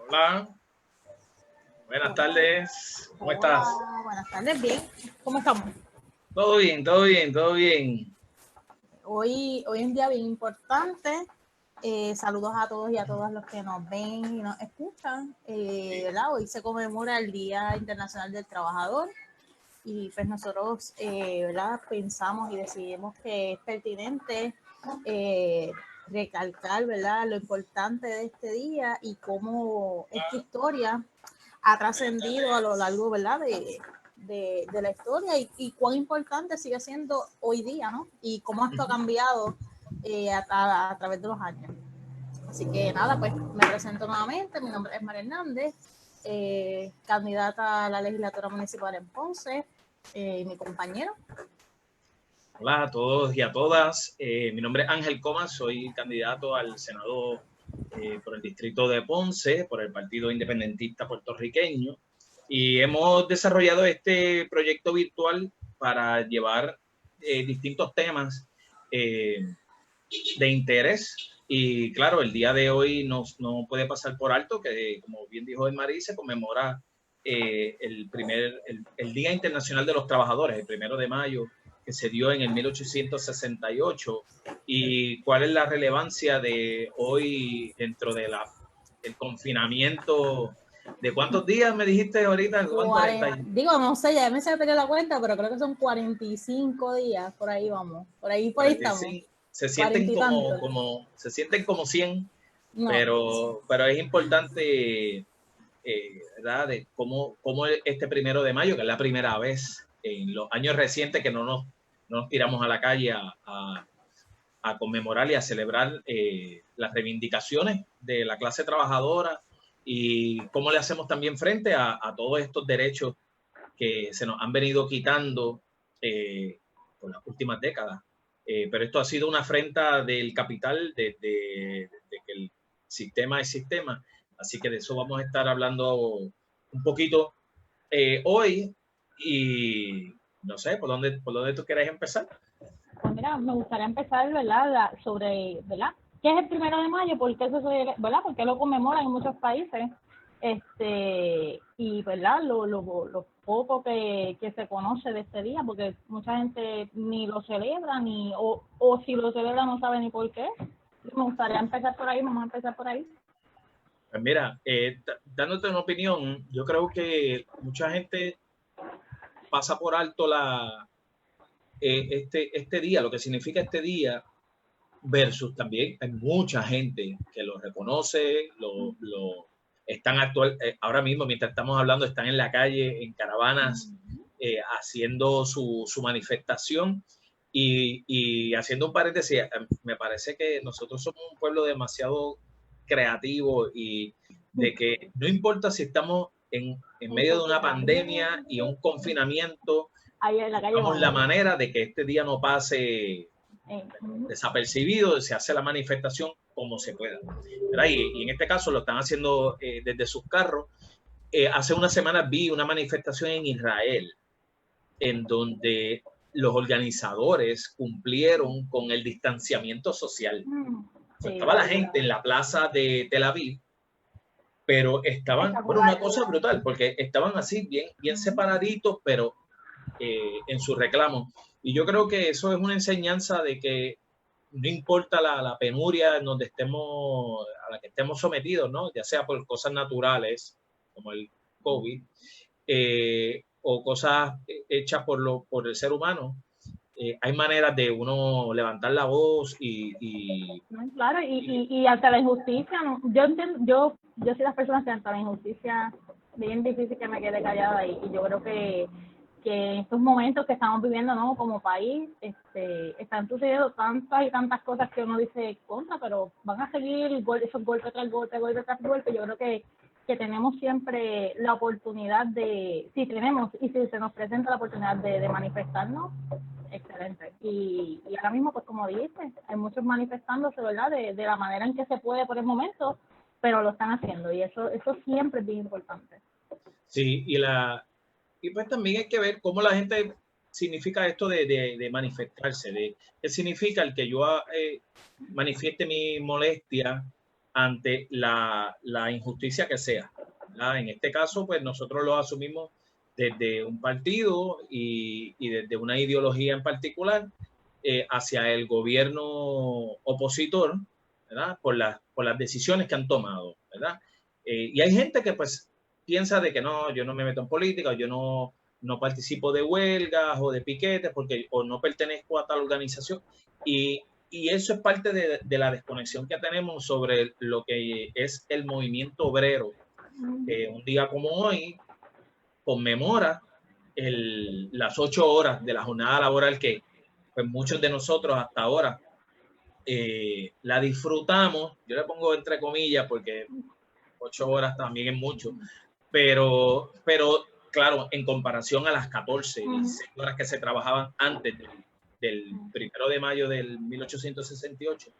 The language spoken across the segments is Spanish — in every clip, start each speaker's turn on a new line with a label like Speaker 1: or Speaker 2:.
Speaker 1: Hola, buenas tardes. ¿Cómo estás?
Speaker 2: Hola, buenas tardes, bien. ¿Cómo estamos?
Speaker 1: Todo bien, todo bien, todo bien.
Speaker 2: Hoy es un día bien importante. Saludos a todos y a todas los que nos ven y nos escuchan. ¿Verdad? Hoy se conmemora el Día Internacional del Trabajador y pues nosotros ¿verdad? Pensamos y decidimos que es pertinente recalcar, ¿verdad? Lo importante de este día y cómo esta historia ha trascendido a lo largo, ¿verdad? De la historia y cuán importante sigue siendo hoy día, ¿no? Y cómo esto ha cambiado a través de los años. Así que nada, pues me presento nuevamente. Mi nombre es María Hernández, candidata a la legislatura municipal en Ponce. Mi compañero.
Speaker 1: Hola a todos y a todas. Mi nombre es Ángel Comas, soy candidato al Senado por el distrito de Ponce, por el Partido Independentista Puertorriqueño. Y hemos desarrollado este proyecto virtual para llevar distintos temas de interés. Y claro, el día de hoy no puede pasar por alto que, como bien dijo Marí, se conmemora el Día Internacional de los Trabajadores, el 1 de mayo, que se dio en el 1868. ¿Y cuál es la relevancia de hoy dentro de el confinamiento? ¿De cuántos días me dijiste ahorita?
Speaker 2: 40, digo, no sé, ya me se perdió la cuenta, pero creo que son 45 días, por ahí vamos, por ahí estamos.
Speaker 1: 45. Se sienten
Speaker 2: 40 y tantos.
Speaker 1: se sienten como 100,
Speaker 2: No,
Speaker 1: pero es importante, ¿verdad? De cómo este 1 de mayo, que es la primera vez en los años recientes que no nos tiramos a la calle a conmemorar y a celebrar las reivindicaciones de la clase trabajadora y cómo le hacemos también frente a todos estos derechos que se nos han venido quitando por las últimas décadas. Pero esto ha sido una afrenta del capital desde que el sistema es sistema. Así que de eso vamos a estar hablando un poquito hoy. Y no sé, ¿por dónde tú quieres empezar?
Speaker 2: pues mira, me gustaría empezar, ¿verdad? Sobre, ¿verdad? ¿Qué es el 1 de mayo? ¿Por qué ¿verdad? Porque lo conmemoran en muchos países. Y, ¿verdad? Lo poco que se conoce de este día, porque mucha gente ni lo celebra, o si lo celebra no sabe ni por qué. Me gustaría empezar por ahí, vamos a empezar por ahí.
Speaker 1: Pues mira, dándote una opinión, yo creo que mucha gente pasa por alto este día, lo que significa este día, versus también hay mucha gente que lo reconoce, están ahora mismo, mientras estamos hablando, están en la calle, en caravanas, haciendo su manifestación. Y haciendo un paréntesis, me parece que nosotros somos un pueblo demasiado creativo y de que no importa si estamos en medio de una pandemia y un confinamiento,
Speaker 2: Ahí en la calle
Speaker 1: buscamos la
Speaker 2: vamos.
Speaker 1: manera de que este día no pase desapercibido, se hace la manifestación como se pueda. Y en este caso lo están haciendo desde sus carros. Hace unas semanas vi una manifestación en Israel en donde los organizadores cumplieron con el distanciamiento social.
Speaker 2: Sí,
Speaker 1: Estaba la gente en la plaza de Tel Aviv, pero estaban, bueno, una cosa brutal, porque estaban así, bien separaditos, pero en su reclamo. Y yo creo que eso es una enseñanza de que no importa la penuria a la que estemos sometidos, ¿no? Ya sea por cosas naturales, como el COVID, o cosas hechas por el ser humano, hay maneras de uno levantar la voz
Speaker 2: claro, y hasta la injusticia, ¿no? Yo entiendo, yo soy las personas que ante la injusticia bien difícil que me quede callada y yo creo que en estos momentos que estamos viviendo, ¿no? Como país, están sucediendo tantas y tantas cosas que uno dice contra, pero van a seguir esos golpes tras golpe, golpe tras golpe. Yo creo que tenemos siempre la oportunidad si tenemos y si se nos presenta la oportunidad de manifestarnos, excelente. Y ahora mismo, pues como dijiste, hay muchos manifestándose, ¿verdad? De la manera en que se puede por el momento, pero lo están haciendo y eso siempre es bien importante.
Speaker 1: Sí, y pues también hay que ver cómo la gente significa esto de manifestarse, qué significa el que yo manifieste mi molestia ante la injusticia que sea, ¿verdad? En este caso, pues nosotros lo asumimos desde un partido y desde una ideología en particular hacia el gobierno opositor, ¿verdad? Por las decisiones que han tomado, ¿verdad? Y hay gente que pues piensa de que no, yo no me meto en política, yo no participo de huelgas o de piquetes porque o no pertenezco a tal organización. Y eso es parte de la desconexión que tenemos sobre lo que es el movimiento obrero. Un día como hoy conmemora las 8 horas de la jornada laboral que pues muchos de nosotros hasta ahora la disfrutamos. Yo le pongo entre comillas porque 8 horas también es mucho, pero claro, en comparación a las 14, 16 horas que se trabajaban antes del 1 de mayo del 1868,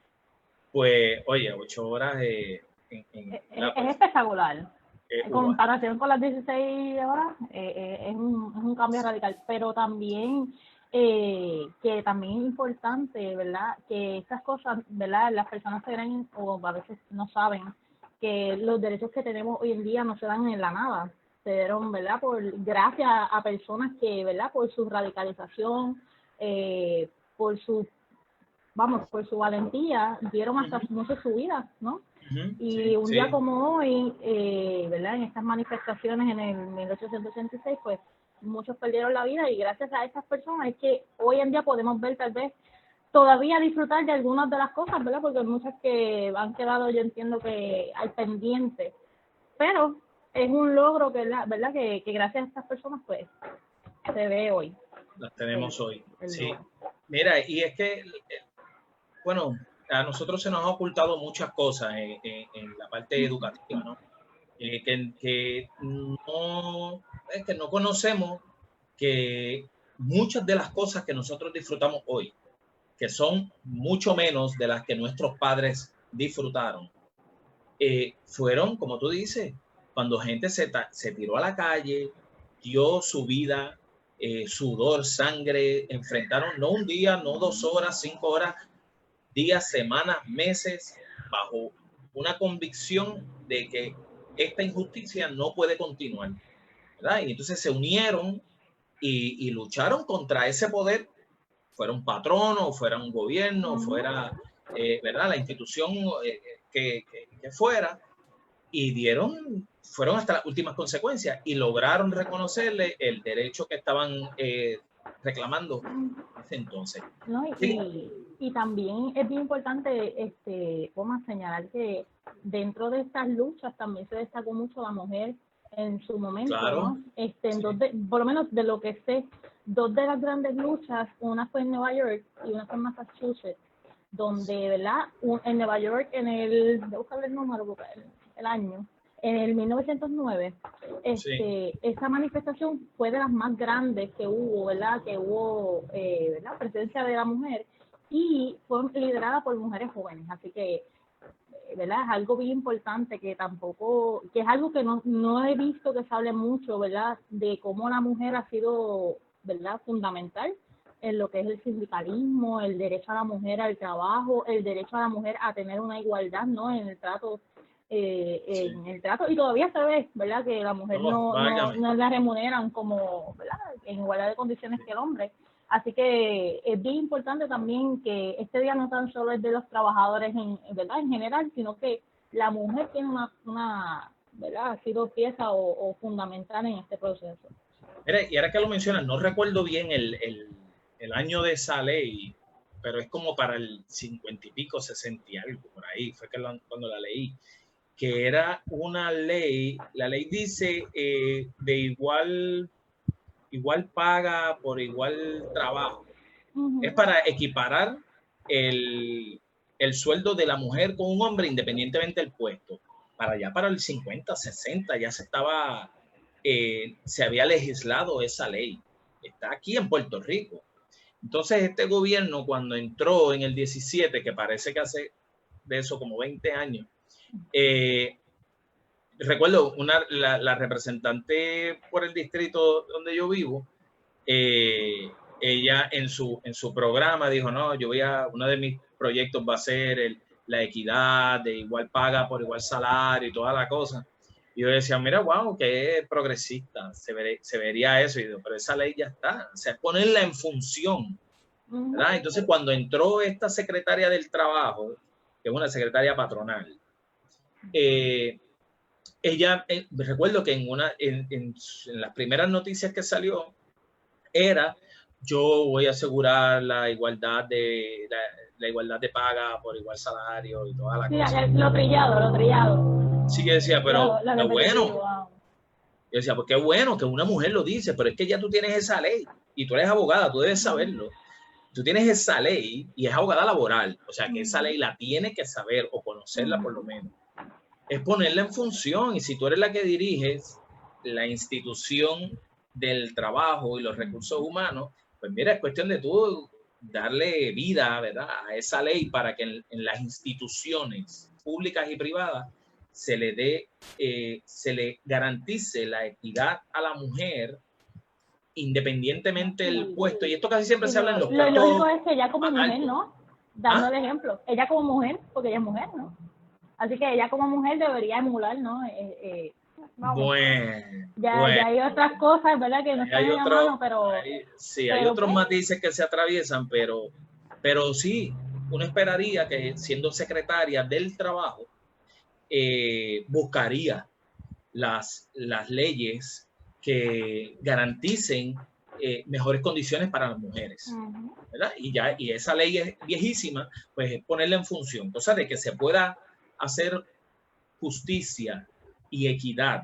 Speaker 1: pues, oye, 8 horas
Speaker 2: es espectacular. En comparación con las 16 horas, es un cambio radical, pero también que también es importante, ¿verdad? Que estas cosas, ¿verdad? Las personas se creen o a veces no saben que los derechos que tenemos hoy en día no se dan en la nada, se dieron, ¿verdad? Gracias a personas que, ¿verdad? Por su radicalización, por su valentía, dieron hasta mucho su vida, ¿no? Y un día como hoy, ¿verdad? En estas manifestaciones en el 1886, pues muchos perdieron la vida y gracias a estas personas es que hoy en día podemos ver tal vez todavía disfrutar de algunas de las cosas, ¿verdad? Porque hay muchas que han quedado, yo entiendo que al pendiente, pero es un logro que, ¿verdad? Que gracias a estas personas pues se ve hoy.
Speaker 1: Las tenemos hoy, sí. Mira, y es que, bueno, a nosotros se nos ha ocultado muchas cosas en la parte educativa, ¿no? Que no conocemos que muchas de las cosas que nosotros disfrutamos hoy, que son mucho menos de las que nuestros padres disfrutaron, fueron, como tú dices, cuando gente se tiró a la calle, dio su vida, sudor, sangre, enfrentaron no un día, no 2 horas, 5 horas, días, semanas, meses, bajo una convicción de que esta injusticia no puede continuar, ¿verdad? Y entonces se unieron y lucharon contra ese poder, fuera un patrono, fuera un gobierno, fuera, ¿verdad? La institución que fuera, y fueron hasta las últimas consecuencias y lograron reconocerle el derecho que estaban reclamando en ese entonces.
Speaker 2: No, y también es bien importante como señalar que dentro de estas luchas también se destacó mucho la mujer en su momento, claro, ¿no? Por lo menos de lo que sé, 2 de las grandes luchas, una fue en Nueva York y una fue en Massachusetts, donde, ¿verdad? En Nueva York, debo buscar el número, el año, en el 1909, esa manifestación fue de las más grandes que hubo, ¿verdad? Que hubo, ¿verdad? Presencia de la mujer y fue liderada por mujeres jóvenes, así que, ¿verdad? Es algo bien importante que es algo que no he visto que se hable mucho, ¿verdad? De cómo la mujer ha sido, ¿verdad? Fundamental en lo que es el sindicalismo, el derecho a la mujer al trabajo, el derecho a la mujer a tener una igualdad, ¿no? En el trato, y todavía se ve, ¿verdad? Que la mujer no la remuneran como, ¿verdad? En igualdad de condiciones que el hombre. Así que es bien importante también que este día no tan solo es de los trabajadores ¿verdad? En general, sino que la mujer tiene una ¿verdad? Ha sido pieza o fundamental en este proceso.
Speaker 1: Mira, y ahora que lo mencionas, no recuerdo bien el año de esa ley, pero es como para el 50 y pico, 60 y algo, por ahí, fue cuando la leí, que era una ley, la ley dice de igual paga por igual trabajo. Es para equiparar el sueldo de la mujer con un hombre independientemente del puesto. Para el 50, 60 ya se había legislado esa ley. Está aquí en Puerto Rico. Entonces este gobierno cuando entró en el 17, que parece que hace de eso como 20 años, recuerdo la representante por el distrito donde yo vivo, ella en su programa dijo, no, uno de mis proyectos va a ser la equidad, de igual paga por igual salario y toda la cosa. Y yo decía, mira, wow, que progresista, se vería eso. Y digo, pero esa ley ya está, o sea, es ponerla en función, ¿verdad? Entonces, cuando entró esta secretaria del trabajo, que es una secretaria patronal, ella, recuerdo que en las primeras noticias que salió, era, yo voy a asegurar la igualdad de paga por igual salario y toda la cosa.
Speaker 2: Lo trillado.
Speaker 1: Sí que decía, pero
Speaker 2: lo
Speaker 1: bueno.
Speaker 2: Wow.
Speaker 1: Yo decía, pues qué bueno que una mujer lo dice, pero es que ya tú tienes esa ley y tú eres abogada, tú debes saberlo. Tú tienes esa ley y es abogada laboral, o sea que esa ley la tienes que saber o conocerla por lo menos. Es ponerla en función, y si tú eres la que diriges la institución del trabajo y los recursos humanos, pues mira, es cuestión de tú darle vida, ¿verdad?, a esa ley para que en las instituciones públicas y privadas se le garantice la equidad a la mujer independientemente del puesto. Y esto casi siempre se habla en los puestos.
Speaker 2: Lo lógico es que ella como mujer, ¿no? Dando el ejemplo, ella como mujer, porque ella es mujer, ¿no? Así que ella como mujer debería emular, ¿no? Ya hay otras cosas, ¿verdad? Que no están en la mano, pero...
Speaker 1: Sí, hay otros matices que se atraviesan, pero sí, uno esperaría que siendo secretaria del trabajo, buscaría las leyes que garanticen mejores condiciones para las mujeres, ¿verdad? Y esa ley es viejísima, pues es ponerla en función, cosa de que se pueda hacer justicia y equidad,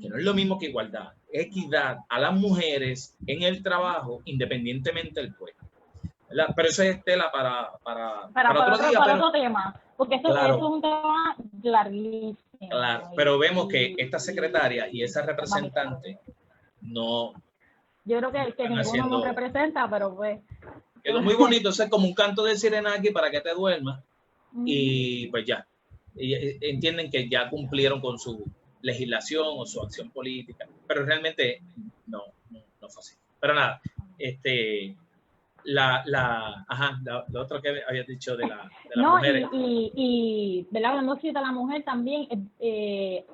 Speaker 1: que no es lo mismo que igualdad, equidad a las mujeres en el trabajo independientemente del puesto, ¿verdad? Pero eso es tela para
Speaker 2: otro tema, porque eso es un tema larguísimo.
Speaker 1: Claro, pero vemos que esta secretaria y esa representante no...
Speaker 2: Yo creo que ninguno nos representa, pero pues...
Speaker 1: Quedó muy bonito, eso es como un canto de sirena aquí para que te duermas, y pues ya, y entienden que ya cumplieron con su legislación o su acción política, pero realmente no fue así. Pero nada, lo otro que habías dicho de las mujeres.
Speaker 2: Y ¿verdad? Hablando de la mujer también,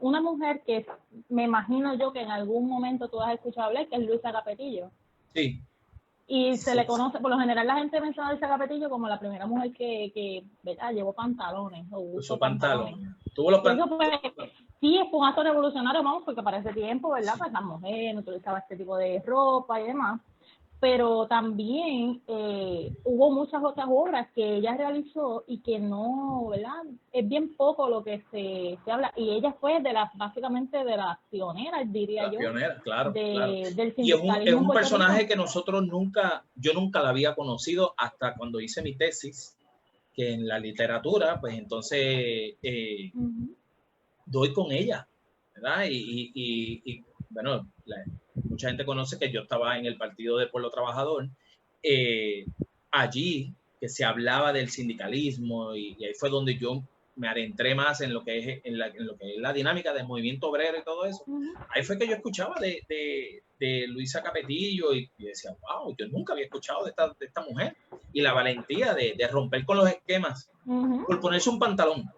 Speaker 2: una mujer que me imagino yo que en algún momento tú has escuchado hablar, que es Luisa Capetillo.
Speaker 1: Sí.
Speaker 2: Y se le conoce, por lo general la gente menciona a Luisa Capetillo como la primera mujer que ¿verdad? Llevó pantalones.
Speaker 1: Usó pantalones. Tuvo los pantalones.
Speaker 2: Sí, fue un acto revolucionario, vamos, porque para ese tiempo, ¿verdad? Pues las mujeres no utilizaban este tipo de ropa y demás. Pero también hubo muchas otras obras que ella realizó y que no, ¿verdad? Es bien poco lo que se habla. Y ella fue básicamente de las pioneras, diría yo.
Speaker 1: Pioneras, claro.
Speaker 2: Del
Speaker 1: y es un personaje que yo nunca la había conocido hasta cuando hice mi tesis, que en la literatura, pues entonces doy con ella, ¿verdad? Y bueno, mucha gente conoce que yo estaba en el Partido del Pueblo Trabajador, allí que se hablaba del sindicalismo y ahí fue donde yo me adentré más en lo que es la dinámica del movimiento obrero y todo eso. Ahí fue que yo escuchaba de Luisa Capetillo y decía, wow, yo nunca había escuchado de esta mujer, y la valentía de romper con los esquemas por ponerse un pantalón.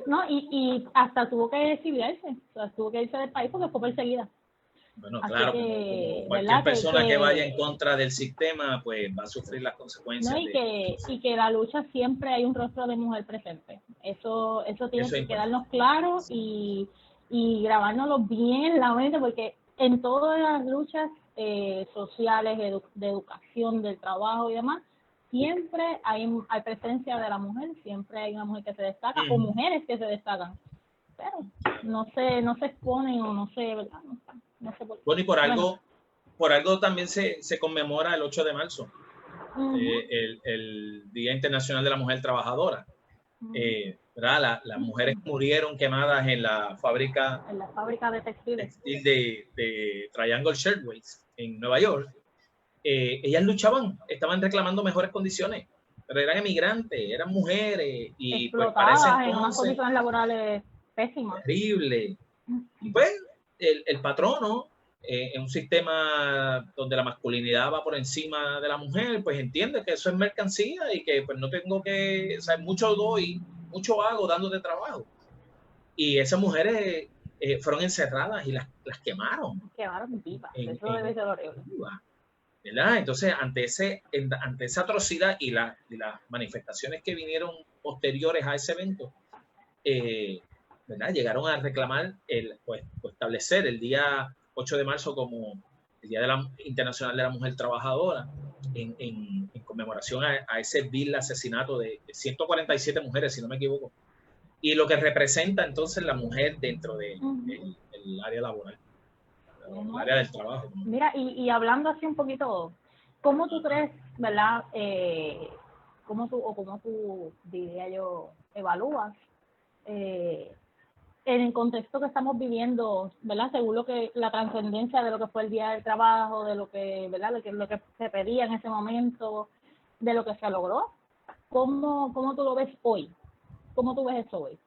Speaker 2: No, y hasta tuvo que exiliarse, o sea, tuvo que irse del país porque fue perseguida.
Speaker 1: Bueno, claro, como cualquier persona que vaya en contra del sistema, pues va a sufrir las consecuencias.
Speaker 2: No, y que la lucha siempre hay un rostro de mujer presente. Eso tiene que quedarnos claro y grabárnoslo bien en la mente, porque en todas las luchas sociales, de educación, del trabajo y demás, siempre hay presencia de la mujer, siempre hay una mujer que se destaca, o mujeres que se destacan, pero no se exponen o no sé, ¿verdad? No sé por qué.
Speaker 1: Bueno, y por algo también se conmemora el 8 de marzo, el Día Internacional de la Mujer Trabajadora. ¿Verdad? Las mujeres murieron quemadas en la fábrica
Speaker 2: de textiles
Speaker 1: de Triangle Shirtwaist en Nueva York. Ellas estaban reclamando mejores condiciones, pero eran emigrantes, eran mujeres y
Speaker 2: explotadas pues, en unas condiciones laborales pésimas.
Speaker 1: Terrible. Y pues el patrono, en un sistema donde la masculinidad va por encima de la mujer, pues entiende que eso es mercancía y que pues no tengo que, o sea, mucho doy mucho vago dándote trabajo. Y esas mujeres fueron encerradas y las quemaron.
Speaker 2: Quemaron vivas. Eso debe ser horrible.
Speaker 1: ¿Verdad? Entonces, ante esa atrocidad y las manifestaciones que vinieron posteriores a ese evento, ¿verdad? Llegaron a reclamar pues, establecer el día 8 de marzo como el Día Internacional de la Mujer Trabajadora, en conmemoración a ese vil asesinato de 147 mujeres, si no me equivoco, y lo que representa entonces la mujer dentro del área laboral, el área del trabajo.
Speaker 2: Mira, y hablando así un poquito, ¿cómo tú crees, verdad? ¿Cómo tú, diría yo, evalúas en el contexto que estamos viviendo, ¿verdad? Según la trascendencia de lo que fue el Día del Trabajo, de lo que, ¿verdad? Lo que se pedía en ese momento, de lo que se logró. ¿Cómo tú lo ves hoy? ¿Cómo tú ves eso hoy?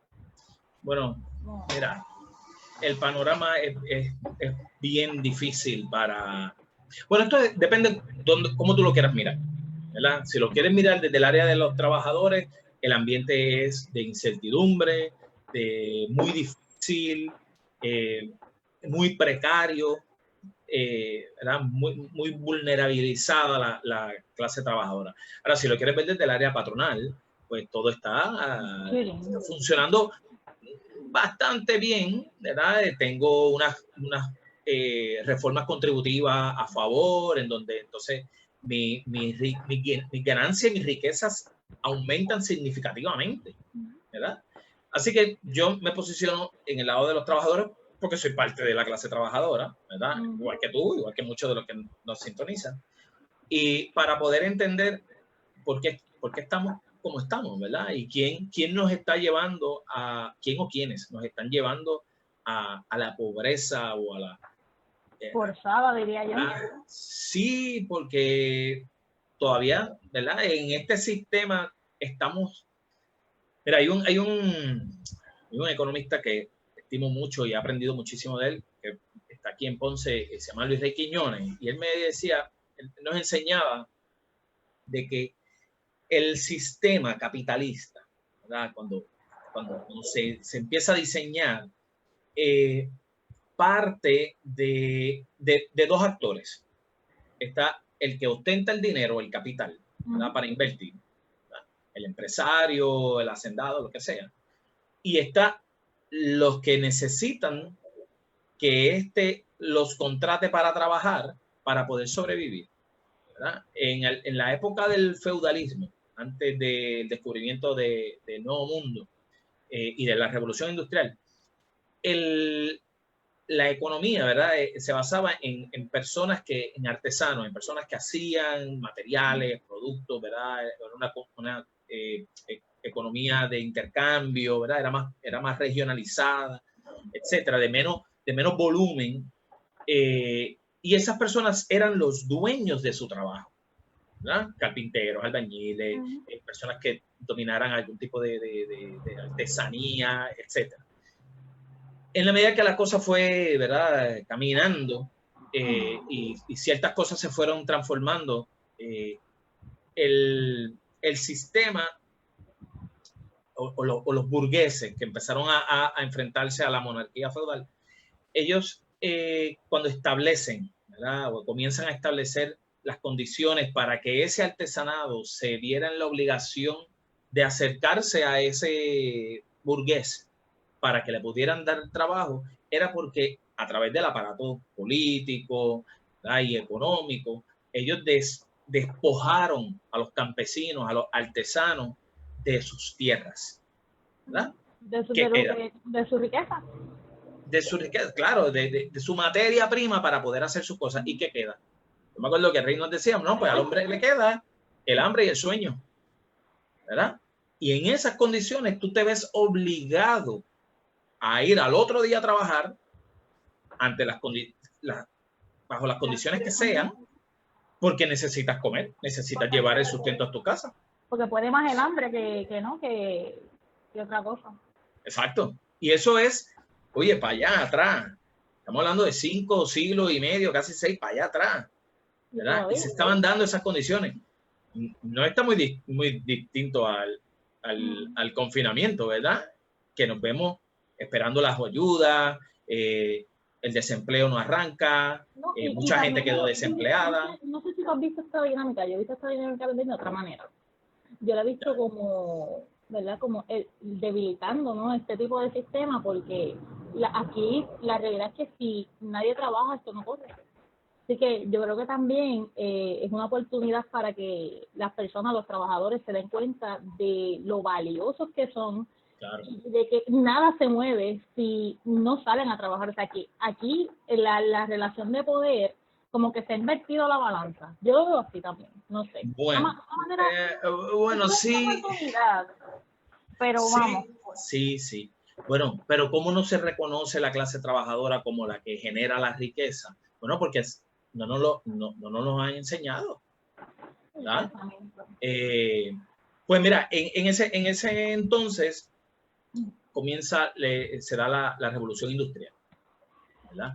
Speaker 1: Bueno, mira, el panorama es bien difícil para... Bueno, esto depende cómo tú lo quieras mirar, ¿verdad? Si lo quieres mirar desde el área de los trabajadores, el ambiente es de incertidumbre, muy difícil, muy precario, ¿verdad? Muy vulnerabilizada la clase trabajadora. Ahora, si lo quieres ver desde el área patronal, pues todo está funcionando bastante bien, ¿verdad? Tengo unas reformas contributivas a favor, en donde entonces mi ganancia y mis riquezas aumentan significativamente, ¿verdad? Así que yo me posiciono en el lado de los trabajadores porque soy parte de la clase trabajadora, ¿verdad? Igual que tú, igual que muchos de los que nos sintonizan. Y para poder entender por qué estamos como estamos, ¿verdad? Y quién nos está llevando quién o quiénes nos están llevando a la pobreza o a la...
Speaker 2: forzada, diría yo.
Speaker 1: Sí, porque todavía, ¿verdad? En este sistema estamos... Mira, hay un economista que estimo mucho y he aprendido muchísimo de él, que está aquí en Ponce, se llama Luis Rey Quiñones, y él me decía, él nos enseñaba de que el sistema capitalista, ¿verdad? Cuando se empieza a diseñar, parte de dos actores. Está el que ostenta el dinero, el capital, ¿verdad? Para invertir, ¿verdad? El empresario, el hacendado, lo que sea. Y está los que necesitan que los contrate para trabajar para poder sobrevivir, ¿verdad? En la época del feudalismo, antes del descubrimiento del Nuevo Mundo y de la Revolución Industrial, la economía, ¿verdad? Se basaba en personas en artesanos, en personas que hacían materiales, productos, ¿verdad? Era una economía de intercambio, ¿verdad? Era más regionalizada, etcétera, de menos volumen. Y esas personas eran los dueños de su trabajo, ¿verdad? Carpinteros, albañiles, personas que dominaran algún tipo de artesanía, etcétera. En la medida que la cosa fue, ¿verdad?, caminando y ciertas cosas se fueron transformando, el sistema o los burgueses que empezaron a enfrentarse a la monarquía feudal, ellos cuando establecen, ¿verdad?, o comienzan a establecer las condiciones para que ese artesanado se viera en la obligación de acercarse a ese burgués para que le pudieran dar trabajo, era porque a través del aparato político, ¿verdad?, y económico, ellos despojaron a los campesinos, a los artesanos de sus tierras, ¿verdad?
Speaker 2: De su riqueza.
Speaker 1: De su riqueza, claro, de su materia prima para poder hacer sus cosas. ¿Y qué queda? Yo me acuerdo que el rey nos decía, no, pues al hombre le queda el hambre y el sueño, ¿verdad? Y en esas condiciones tú te ves obligado a ir al otro día a trabajar ante bajo las condiciones que sean, porque necesitas comer, necesitas llevar el sustento a tu casa.
Speaker 2: Porque puede más el hambre que otra cosa.
Speaker 1: Exacto. Y eso es, oye, para allá atrás. Estamos hablando de 5 siglos y medio, casi 6, para allá atrás, ¿verdad? Y se estaban dando esas condiciones. No está muy distinto al confinamiento, ¿verdad? Que nos vemos esperando las ayudas, el desempleo no arranca,
Speaker 2: No,
Speaker 1: mucha gente quedó desempleada.
Speaker 2: No sé si tú has visto esta dinámica, yo he visto esta dinámica de otra manera. Yo la he visto como, ¿verdad? Como debilitando, ¿no? Este tipo de sistema, porque aquí la realidad es que si nadie trabaja, esto no corre. Así que yo creo que también es una oportunidad para que las personas, los trabajadores, se den cuenta de lo valiosos que son,
Speaker 1: claro,
Speaker 2: y de que nada se mueve si no salen a trabajar. O sea, aquí la relación de poder, como que se ha invertido la balanza. Yo lo veo así también, no sé.
Speaker 1: Bueno, bueno, sí.
Speaker 2: Pero
Speaker 1: sí,
Speaker 2: vamos.
Speaker 1: Sí, sí. Bueno, pero ¿cómo no se reconoce la clase trabajadora como la que genera la riqueza? Bueno, porque no nos lo han enseñado, ¿verdad? Pues mira, en ese entonces se da la revolución industrial, ¿verdad?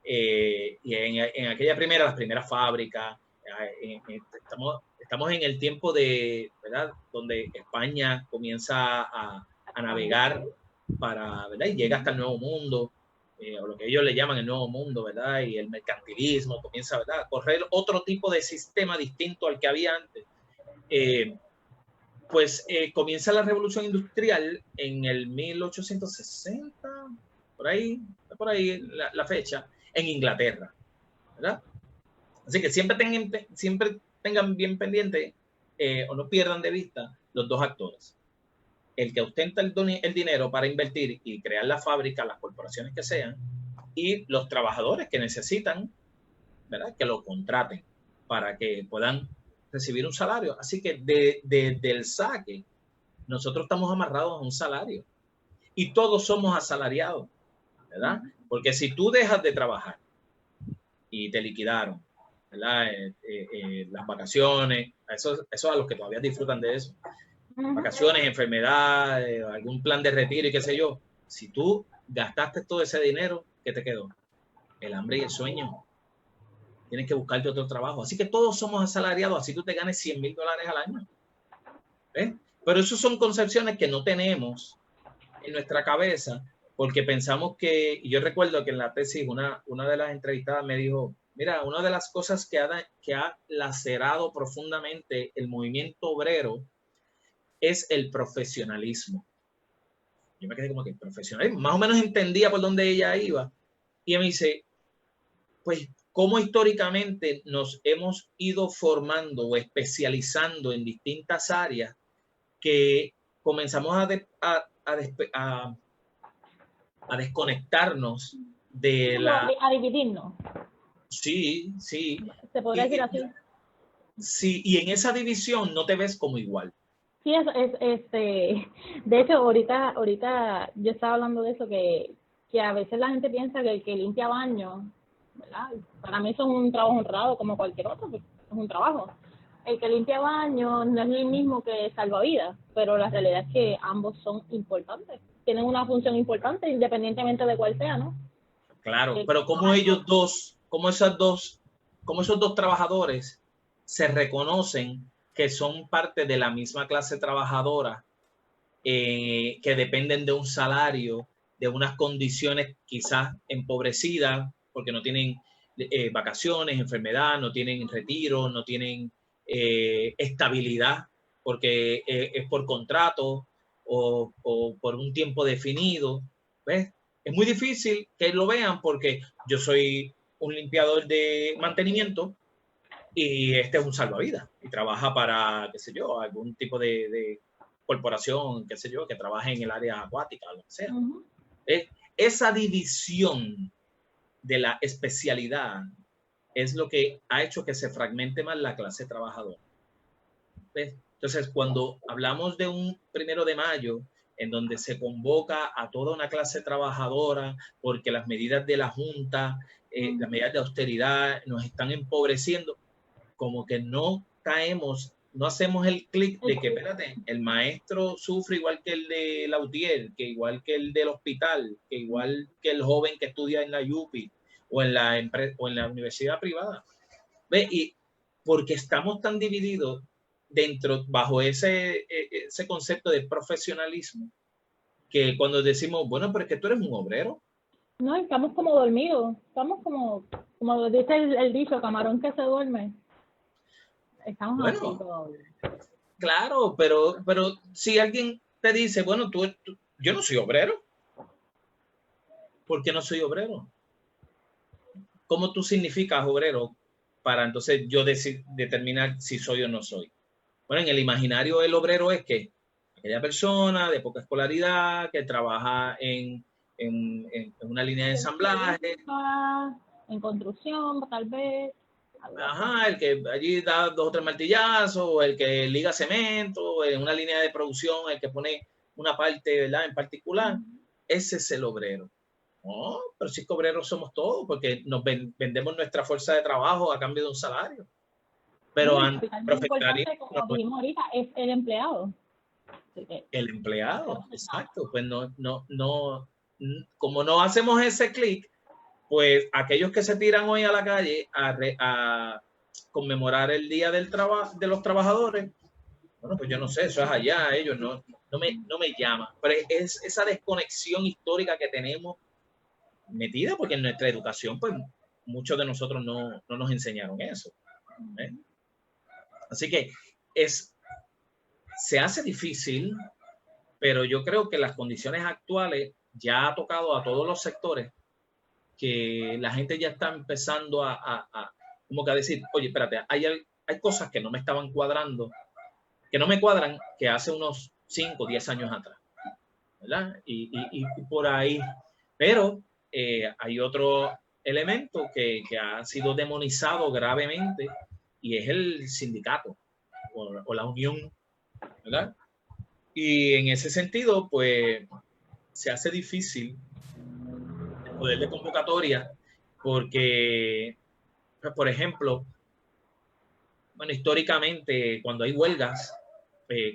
Speaker 1: Y en aquella las primeras fábricas, estamos en el tiempo de, ¿verdad? Donde España comienza a navegar ¿verdad? Y llega hasta el Nuevo Mundo, o lo que ellos le llaman el Nuevo Mundo, ¿verdad? Y el mercantilismo comienza, ¿verdad? A correr otro tipo de sistema distinto al que había antes. Comienza la revolución industrial en el 1860, por ahí la fecha, en Inglaterra, ¿verdad? Así que siempre tengan bien pendiente o no pierdan de vista los dos actores. El que ostenta el dinero para invertir y crear la fábrica, las corporaciones que sean, y los trabajadores que necesitan, ¿verdad? Que lo contraten para que puedan recibir un salario. Así que desde el saque, nosotros estamos amarrados a un salario y todos somos asalariados, ¿verdad? Porque si tú dejas de trabajar y te liquidaron, ¿verdad? Las vacaciones, eso a los que todavía disfrutan de eso, vacaciones, enfermedad, algún plan de retiro y qué sé yo, si tú gastaste todo ese dinero, ¿qué te quedó? El hambre y el sueño. Tienes que buscarte otro trabajo. Así que todos somos asalariados, así tú te ganes $100,000 al año. ¿Ves? Pero eso son concepciones que no tenemos en nuestra cabeza porque pensamos que, y yo recuerdo que en la tesis una de las entrevistadas me dijo, mira, una de las cosas que ha lacerado profundamente el movimiento obrero es el profesionalismo. Yo me quedé como que profesionalismo, más o menos entendía por dónde ella iba. Y ella me dice, pues, ¿cómo históricamente nos hemos ido formando o especializando en distintas áreas que comenzamos a desconectarnos de
Speaker 2: a dividirnos?
Speaker 1: Sí.
Speaker 2: Se podría decir así.
Speaker 1: Sí, y en esa división no te ves como igual.
Speaker 2: Sí, de hecho, ahorita yo estaba hablando de eso, que a veces la gente piensa que el que limpia baños, ¿verdad? Para mí eso es un trabajo honrado como cualquier otro, pues, es un trabajo. El que limpia baños no es el mismo que salvavidas, pero la realidad es que ambos son importantes, tienen una función importante independientemente de cuál sea, ¿no?
Speaker 1: Claro, pero como esos dos trabajadores se reconocen que son parte de la misma clase trabajadora, que dependen de un salario, de unas condiciones quizás empobrecidas, porque no tienen vacaciones, enfermedad, no tienen retiro, no tienen estabilidad, porque es por contrato o por un tiempo definido. ¿Ves? Es muy difícil que lo vean porque yo soy un limpiador de mantenimiento y este es un salvavidas y trabaja para, qué sé yo, algún tipo de corporación, qué sé yo, que trabaje en el área acuática, lo que sea. Esa división de la especialidad es lo que ha hecho que se fragmente más la clase trabajadora. ¿Ves? Entonces, cuando hablamos de un 1 de mayo, en donde se convoca a toda una clase trabajadora porque las medidas de la Junta, las medidas de austeridad nos están empobreciendo, como que no caemos, no hacemos el clic de que, espérate, el maestro sufre igual que el de Lautier, que igual que el del hospital, que igual que el joven que estudia en la UPI o en la universidad privada. ¿Ve? Y porque estamos tan divididos bajo ese ese concepto de profesionalismo, que cuando decimos, bueno, pero es que tú eres un obrero.
Speaker 2: No, estamos como dormidos, estamos como dice el dicho, camarón que se duerme. Estamos así
Speaker 1: Bueno,
Speaker 2: todavía.
Speaker 1: claro, pero si alguien te dice, bueno, yo no soy obrero, ¿por qué no soy obrero? ¿Cómo tú significas obrero para entonces yo determinar si soy o no soy? Bueno, en el imaginario el obrero es que aquella persona de poca escolaridad que trabaja en una línea de ensamblaje,
Speaker 2: En construcción, tal vez.
Speaker 1: ajá, el que allí da 2 o 3 martillazos, o el que liga cemento, en una línea de producción, el que pone una parte, ¿verdad?, en particular, ese es el obrero. No, pero sí que obreros somos todos, porque nos vendemos nuestra fuerza de trabajo a cambio de un salario. Pero
Speaker 2: importante, como dijimos ahorita, es el empleado.
Speaker 1: El empleado, exacto. Pues como no hacemos ese clic, pues aquellos que se tiran hoy a la calle a conmemorar el Día del de los Trabajadores, bueno, pues yo no sé, eso es allá, ellos no me llaman. Pero es esa desconexión histórica que tenemos metida, porque en nuestra educación, pues muchos de nosotros no nos enseñaron eso. ¿Eh? Así que se hace difícil, pero yo creo que las condiciones actuales ya ha tocado a todos los sectores, que la gente ya está empezando como que a decir, oye, espérate, hay cosas que no me estaban cuadrando, que no me cuadran, que hace unos 5 o 10 años atrás, ¿verdad? Y por ahí. Pero hay otro elemento que ha sido demonizado gravemente, y es el sindicato o la unión, ¿verdad? Y en ese sentido, pues, se hace difícil el poder de convocatoria, porque, pues, por ejemplo, bueno, históricamente, cuando hay huelgas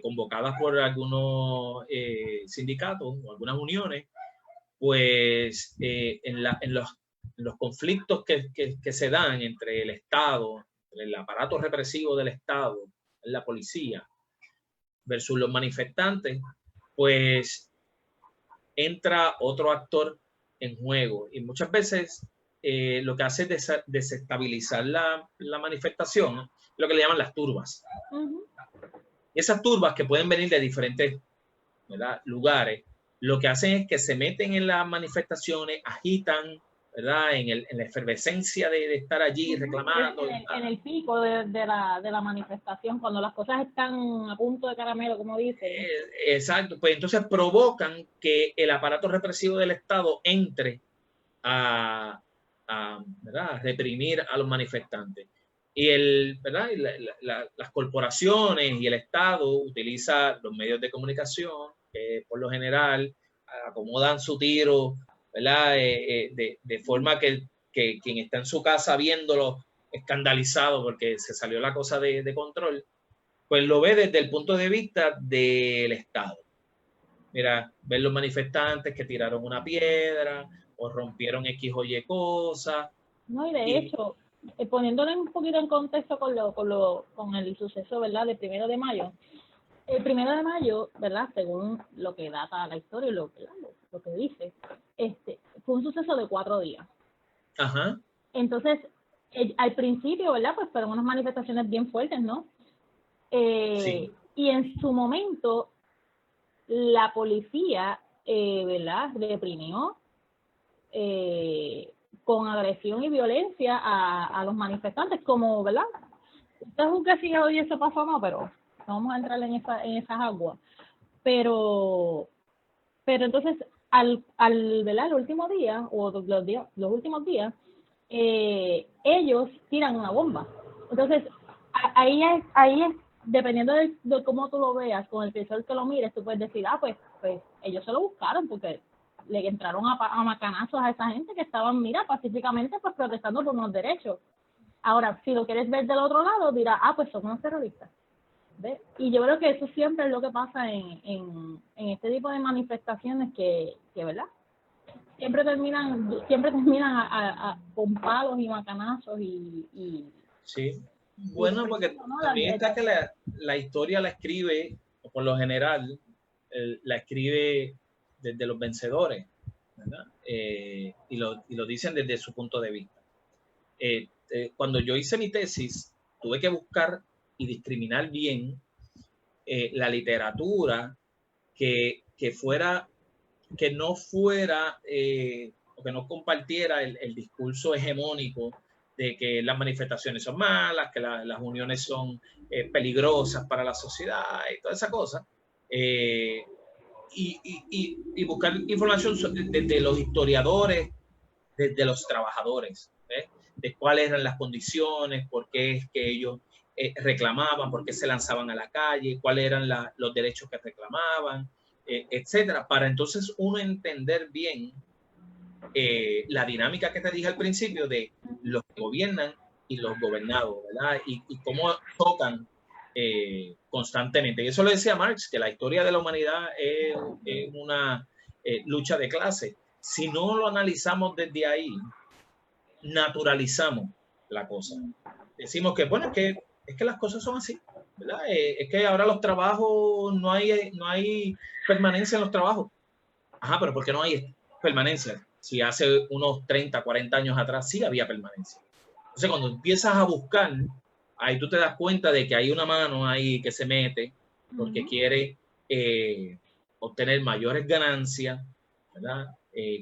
Speaker 1: convocadas por algunos sindicatos o algunas uniones, pues en los conflictos que se dan entre el Estado, el aparato represivo del Estado, la policía, versus los manifestantes, pues entra otro actor en juego, y muchas veces lo que hace es desestabilizar la manifestación, lo que le llaman las turbas. Y esas turbas, que pueden venir de diferentes, ¿verdad?, lugares, lo que hacen es que se meten en las manifestaciones, agitan, ¿verdad?, en la efervescencia de estar allí reclamando.
Speaker 2: En el pico de la manifestación, cuando las cosas están a punto de caramelo, como dicen.
Speaker 1: Exacto, pues entonces provocan que el aparato represivo del Estado entre ¿verdad?, a reprimir a los manifestantes. Y ¿verdad?, y las corporaciones y el Estado utilizan los medios de comunicación, que por lo general acomodan su tiro, ¿verdad?, de forma que quien está en su casa viéndolo escandalizado porque se salió la cosa de control, pues lo ve desde el punto de vista del Estado. Mira, ver los manifestantes que tiraron una piedra o rompieron X o Y cosas.
Speaker 2: No, y de hecho, poniéndole un poquito en contexto con el suceso, ¿verdad?, del 1 de mayo. El 1 de mayo, ¿verdad?, según lo que data la historia y lo que dice, fue un suceso de 4 días.
Speaker 1: Ajá.
Speaker 2: Entonces, al principio, ¿verdad?, pues fueron unas manifestaciones bien fuertes, ¿no? Sí. Y en su momento, la policía, ¿verdad?, reprimió con agresión y violencia a los manifestantes, como, ¿verdad? Usted juzga si hoy eso pasó o no, pero no vamos a entrar en esas aguas. Pero entonces, ¿verdad?, el último día, o los últimos días, ellos tiran una bomba. Entonces, ahí es dependiendo de cómo tú lo veas, con el pincel que lo mires, tú puedes decir, pues ellos se lo buscaron porque le entraron a macanazos a esa gente que estaban, pacíficamente, pues protestando por unos derechos. Ahora, si lo quieres ver del otro lado, dirás, pues son unos terroristas. ¿Ves? Y yo creo que eso siempre es lo que pasa en este tipo de manifestaciones que ¿verdad?, siempre terminan con palos y macanazos y
Speaker 1: sí. Bueno, porque también está que la historia la escribe por lo general, la escribe desde los vencedores, ¿verdad? Y lo dicen desde su punto de vista. Cuando yo hice mi tesis, tuve que buscar y discriminar bien la literatura que no fuera o que no compartiera el discurso hegemónico de que las manifestaciones son malas, que las uniones son peligrosas para la sociedad y toda esa cosa. Y buscar información desde los historiadores, desde los trabajadores, de cuáles eran las condiciones, por qué es que ellos reclamaban, por qué se lanzaban a la calle, cuáles eran los derechos que reclamaban, etcétera, para entonces uno entender bien la dinámica que te dije al principio de los que gobiernan y los gobernados, ¿verdad? Y cómo tocan constantemente. Y eso lo decía Marx, que la historia de la humanidad es una lucha de clase. Si no lo analizamos desde ahí, naturalizamos la cosa. Decimos que, bueno, es que las cosas son así, ¿verdad? Es que ahora los trabajos, no hay permanencia en los trabajos. Ajá, pero ¿por qué no hay permanencia? Si hace unos 30, 40 años atrás sí había permanencia. Entonces, cuando empiezas a buscar, ahí tú te das cuenta de que hay una mano ahí que se mete porque quiere obtener mayores ganancias, ¿verdad?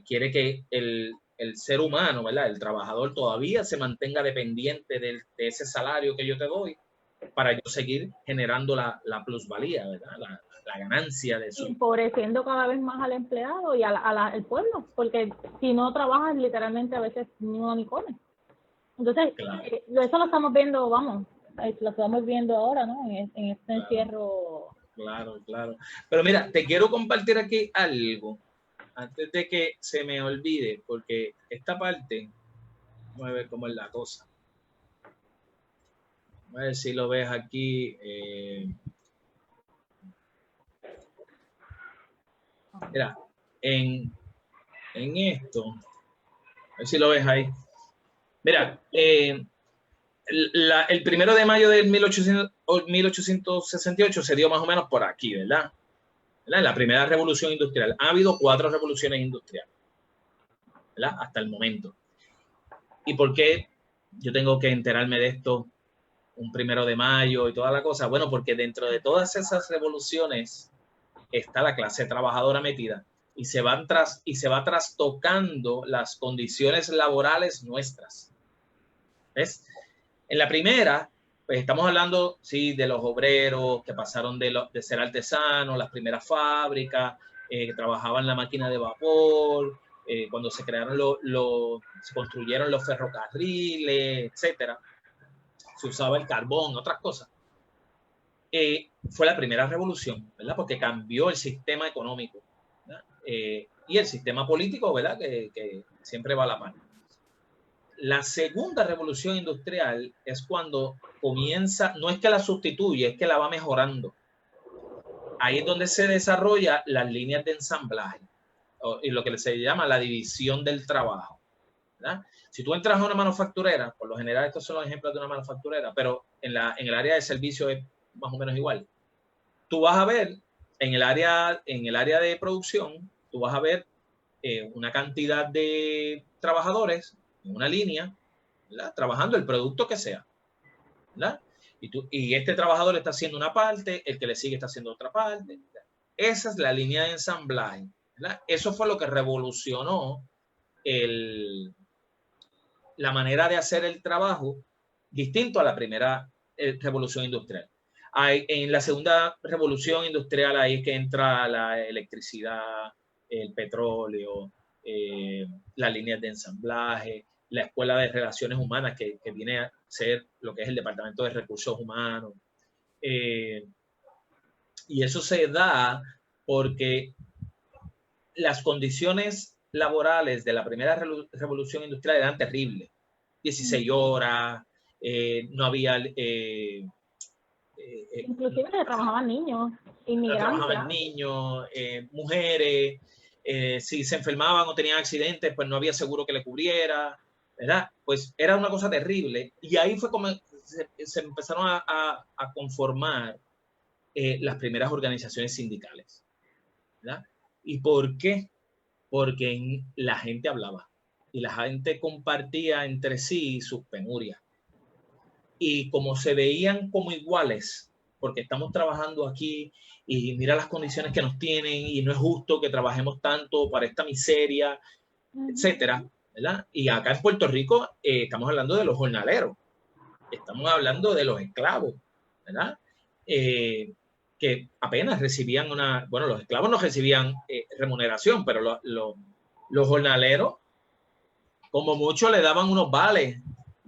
Speaker 1: Quiere que el ser humano, ¿verdad? El trabajador todavía se mantenga dependiente de ese salario que yo te doy para yo seguir generando la plusvalía, ¿verdad? La ganancia de eso.
Speaker 2: Empobreciendo cada vez más al empleado y al pueblo, porque si no trabajas, literalmente a veces ni uno ni come. Entonces, claro, eso lo estamos viendo, vamos, lo estamos viendo ahora, ¿no? En este claro, encierro.
Speaker 1: Claro, claro. Pero mira, te quiero compartir aquí algo antes de que se me olvide, porque esta parte, vamos a ver cómo es la cosa. Vamos a ver si lo ves aquí. Mira, en esto, a ver si lo ves ahí. Mira, el 1 de mayo de 1868 se dio más o menos por aquí, ¿verdad? La primera revolución industrial. Ha habido 4 revoluciones industriales, ¿verdad? Hasta el momento. ¿Y por qué yo tengo que enterarme de esto un 1 de mayo y toda la cosa? Bueno, porque dentro de todas esas revoluciones está la clase trabajadora metida y se va trastocando las condiciones laborales nuestras. ¿Ves? En la primera, pues estamos hablando, sí, de los obreros que pasaron de ser artesanos, las primeras fábricas, que trabajaban la máquina de vapor, cuando se crearon se construyeron los ferrocarriles, etcétera. Se usaba el carbón, otras cosas. Fue la primera revolución, ¿verdad? Porque cambió el sistema económico, ¿verdad? Y el sistema político, ¿verdad? Que siempre va a la par. La segunda revolución industrial es cuando comienza, no es que la sustituye, es que la va mejorando. Ahí es donde se desarrollan las líneas de ensamblaje y lo que se llama la división del trabajo, ¿verdad? Si tú entras a una manufacturera, por lo general estos son los ejemplos de una manufacturera, pero en el área de servicio es más o menos igual. Tú vas a ver en el área de producción, tú vas a ver una cantidad de trabajadores en una línea, ¿verdad? Trabajando el producto que sea, ¿verdad? Y este trabajador está haciendo una parte, el que le sigue está haciendo otra parte. Esa es la línea de ensamblaje, ¿verdad? Eso fue lo que revolucionó la manera de hacer el trabajo distinto a la primera revolución industrial. En la segunda revolución industrial ahí es que entra la electricidad, el petróleo, las líneas de ensamblaje, la escuela de relaciones humanas que viene a ser lo que es el departamento de recursos humanos. Y eso se da porque las condiciones laborales de la primera revolución industrial eran terribles. 16 horas, no había...
Speaker 2: inclusive trabajaban niños, inmigrantes.
Speaker 1: Trabajaban niños, mujeres, si se enfermaban o tenían accidentes, pues no había seguro que le cubriera, ¿verdad? Pues era una cosa terrible. Y ahí fue como se empezaron a conformar las primeras organizaciones sindicales, ¿verdad? ¿Y por qué? Porque la gente hablaba y la gente compartía entre sí sus penurias. Y como se veían como iguales, porque estamos trabajando aquí y mira las condiciones que nos tienen y no es justo que trabajemos tanto para esta miseria, etcétera, ¿verdad? Y acá en Puerto Rico estamos hablando de los jornaleros, estamos hablando de los esclavos, ¿verdad? Que apenas recibían bueno, los esclavos no recibían remuneración, pero los jornaleros, como mucho, le daban unos vales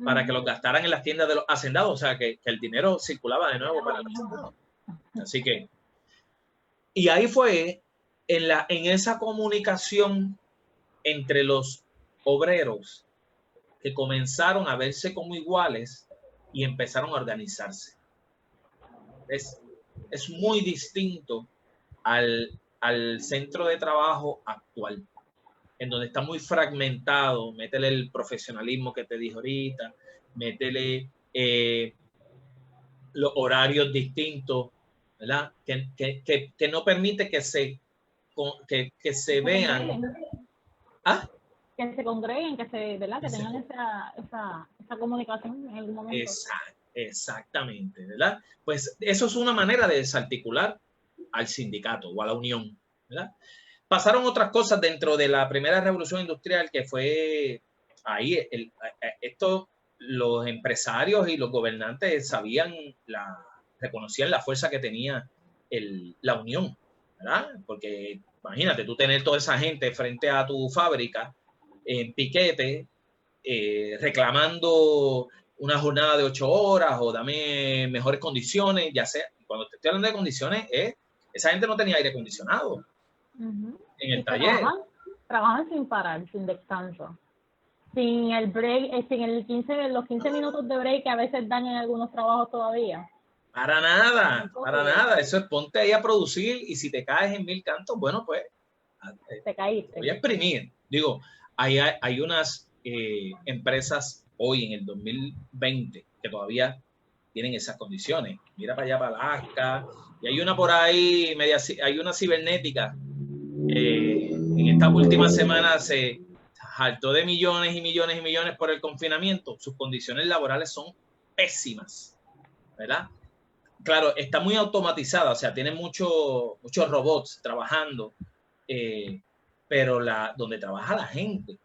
Speaker 1: para que los gastaran en las tiendas de los hacendados, o sea, que el dinero circulaba de nuevo para el hacendado. Así que, y ahí fue en esa comunicación entre los obreros que comenzaron a verse como iguales y empezaron a organizarse. Es muy distinto al centro de trabajo actual, en donde está muy fragmentado. Métele el profesionalismo que te dije ahorita, métele los horarios distintos, ¿verdad? Que no permite que se vean.
Speaker 2: ¿Ah? Que se congreguen, ¿verdad? Que tengan esa comunicación en algún momento.
Speaker 1: Exactamente, ¿verdad? Pues eso es una manera de desarticular al sindicato o a la unión, ¿verdad? Pasaron otras cosas dentro de la primera revolución industrial que fue ahí, los empresarios y los gobernantes reconocían la fuerza que tenía la unión, ¿verdad? Porque imagínate tú tener toda esa gente frente a tu fábrica en piquete, reclamando una jornada de 8 horas o dame mejores condiciones, ya sea, cuando te estoy hablando de condiciones, esa gente no tenía aire acondicionado en el taller.
Speaker 2: Trabajan sin parar, sin descanso, sin el break, sin los 15 minutos de break que a veces dan en algunos trabajos todavía.
Speaker 1: Para nada. Eso es ponte ahí a producir y si te caes en 1000 cantos, bueno, pues
Speaker 2: te caíste.
Speaker 1: Voy a exprimir. Digo, hay unas empresas hoy en el 2020 que todavía tienen esas condiciones. Mira para allá, para Alaska, y hay una por ahí, hay una cibernética. En esta última semana se saltó de millones y millones y millones por el confinamiento. Sus condiciones laborales son pésimas, ¿verdad? Claro, está muy automatizada, o sea, tiene muchos robots trabajando, pero donde trabaja la gente,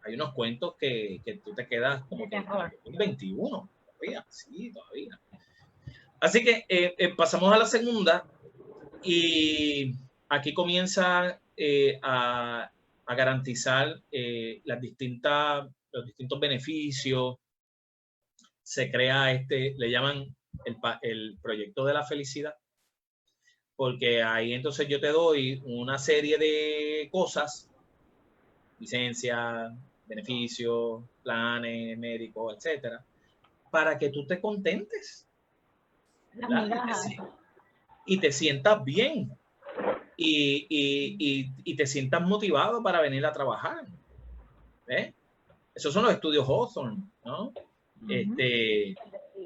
Speaker 1: hay unos cuentos que tú te quedas como que el 21, todavía, sí, todavía. Así que pasamos a la segunda y aquí comienza a garantizar los distintos beneficios. Se crea le llaman el proyecto de la felicidad, porque ahí entonces yo te doy una serie de cosas, licencia, beneficios, planes médicos, etcétera, para que tú te contentes y te sientas bien y te sientas motivado para venir a trabajar. ¿Ves? Esos son los estudios Hawthorne, ¿no?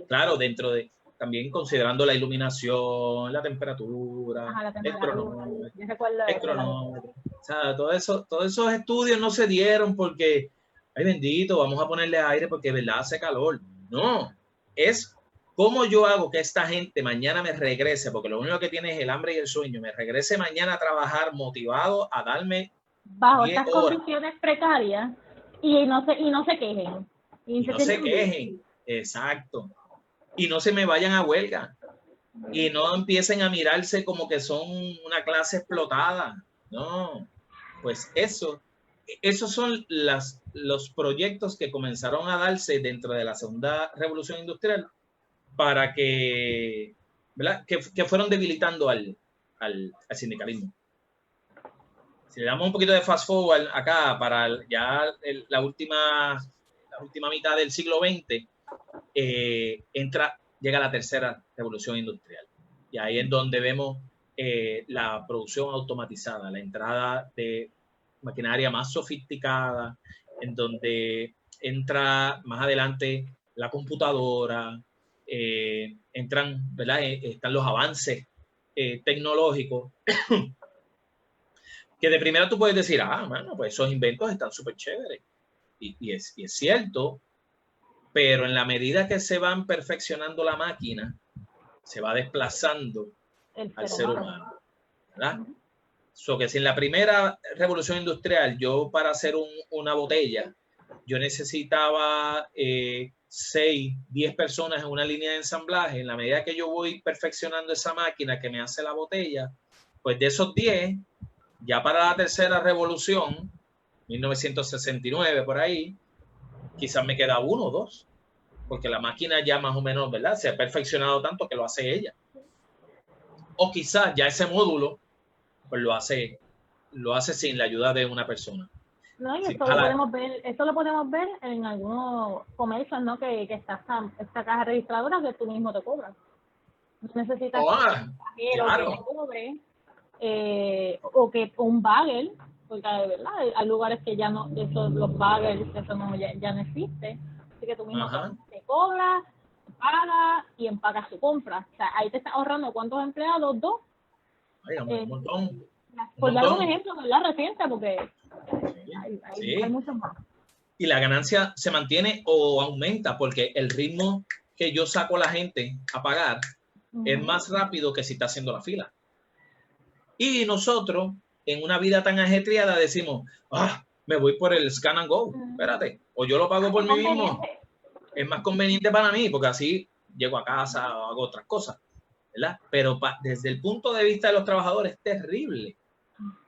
Speaker 1: Claro, dentro de también considerando la iluminación, la temperatura, el cronómetro. O sea, todos esos estudios no se dieron porque, ay bendito, vamos a ponerle aire porque de verdad hace calor. No, es cómo yo hago que esta gente mañana me regrese, porque lo único que tiene es el hambre y el sueño, me regrese mañana a trabajar motivado a darme
Speaker 2: bajo estas condiciones precarias y no se quejen.
Speaker 1: Y no se quejen, exacto. Y no se me vayan a huelga. Y no empiecen a mirarse como que son una clase explotada. No, pues esos son los proyectos que comenzaron a darse dentro de la segunda revolución industrial para que, ¿verdad? Que fueron debilitando al sindicalismo. Si le damos un poquito de fast forward acá para ya la última mitad del siglo XX, llega la tercera revolución industrial. Y ahí es donde vemos la producción automatizada, la entrada de maquinaria más sofisticada, en donde entra más adelante la computadora, entran, ¿verdad? Están los avances tecnológicos, que de primera tú puedes decir, mano, pues esos inventos están súper chéveres. Y es cierto, pero en la medida que se van perfeccionando la máquina, se va desplazando al ser humano, ¿verdad? So que si en la primera revolución industrial, yo para hacer una botella, yo necesitaba 6, 10 personas en una línea de ensamblaje. En la medida que yo voy perfeccionando esa máquina que me hace la botella, pues de esos 10, ya para la tercera revolución, 1969 por ahí, quizás me queda 1 o 2, porque la máquina ya más o menos, ¿verdad? Se ha perfeccionado tanto que lo hace ella. O quizás ya ese módulo, pues lo hace sin la ayuda de una persona.
Speaker 2: No, y
Speaker 1: Sí,
Speaker 2: esto lo podemos ver en algunos comercios, ¿no? Que está esta caja registradora que tú mismo te cobras. No necesitas un cajero
Speaker 1: claro.
Speaker 2: que te cobre, o que un bagel, porque de verdad hay lugares que ya no, los bagels, eso no, ya no existe. Así que tú mismo te cobras, pagas y empacas tu compra. O sea, ahí te estás ahorrando ¿cuántos empleados? 2.
Speaker 1: Un montón.
Speaker 2: Por dar un ejemplo, ¿verdad? Reciente, porque hay muchos más.
Speaker 1: Y la ganancia se mantiene o aumenta, porque el ritmo que yo saco a la gente a pagar es más rápido que si está haciendo la fila. Y nosotros, en una vida tan ajetreada, decimos, me voy por el scan and go, espérate, o yo lo pago por mí mismo. Es más conveniente para mí, porque así llego a casa o hago otras cosas, ¿verdad? Pero desde el punto de vista de los trabajadores es terrible,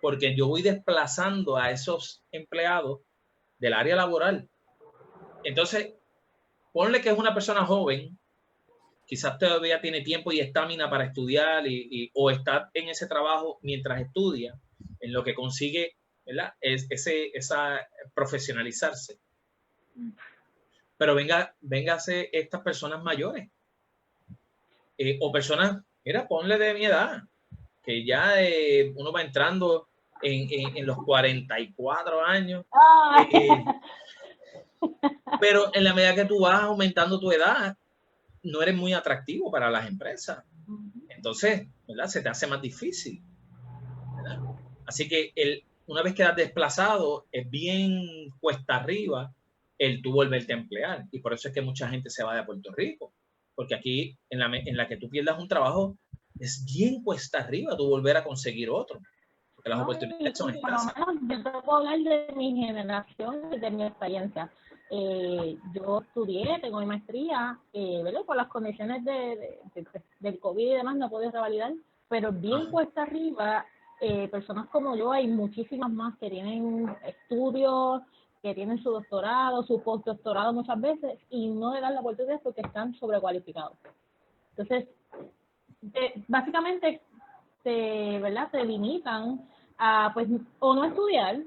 Speaker 1: porque yo voy desplazando a esos empleados del área laboral. Entonces, ponle que es una persona joven, quizás todavía tiene tiempo y estamina para estudiar o estar en ese trabajo mientras estudia, en lo que consigue, ¿verdad? Esa profesionalizarse. Pero véngase estas personas mayores, o personas, mira, ponle de mi edad, que ya uno va entrando en los 44 años. Pero en la medida que tú vas aumentando tu edad, no eres muy atractivo para las empresas. Entonces, ¿verdad? Se te hace más difícil, ¿verdad? Así que una vez quedas desplazado, es bien cuesta arriba el tú volverte a emplear. Y por eso es que mucha gente se va de Puerto Rico. Porque aquí, en la que tú pierdas un trabajo, es bien cuesta arriba tú volver a conseguir otro. Porque las oportunidades son escasas.
Speaker 2: Yo te puedo hablar de mi generación, de mi experiencia. Yo estudié, tengo mi maestría, ¿verdad? Por las condiciones del COVID y demás no pude revalidar, pero bien cuesta arriba. Personas como yo, hay muchísimas más que tienen estudios, que tienen su doctorado, su postdoctorado muchas veces, y no le dan la oportunidad porque están sobrecualificados. Entonces, básicamente, ¿verdad? Te limitan a, pues, o no estudiar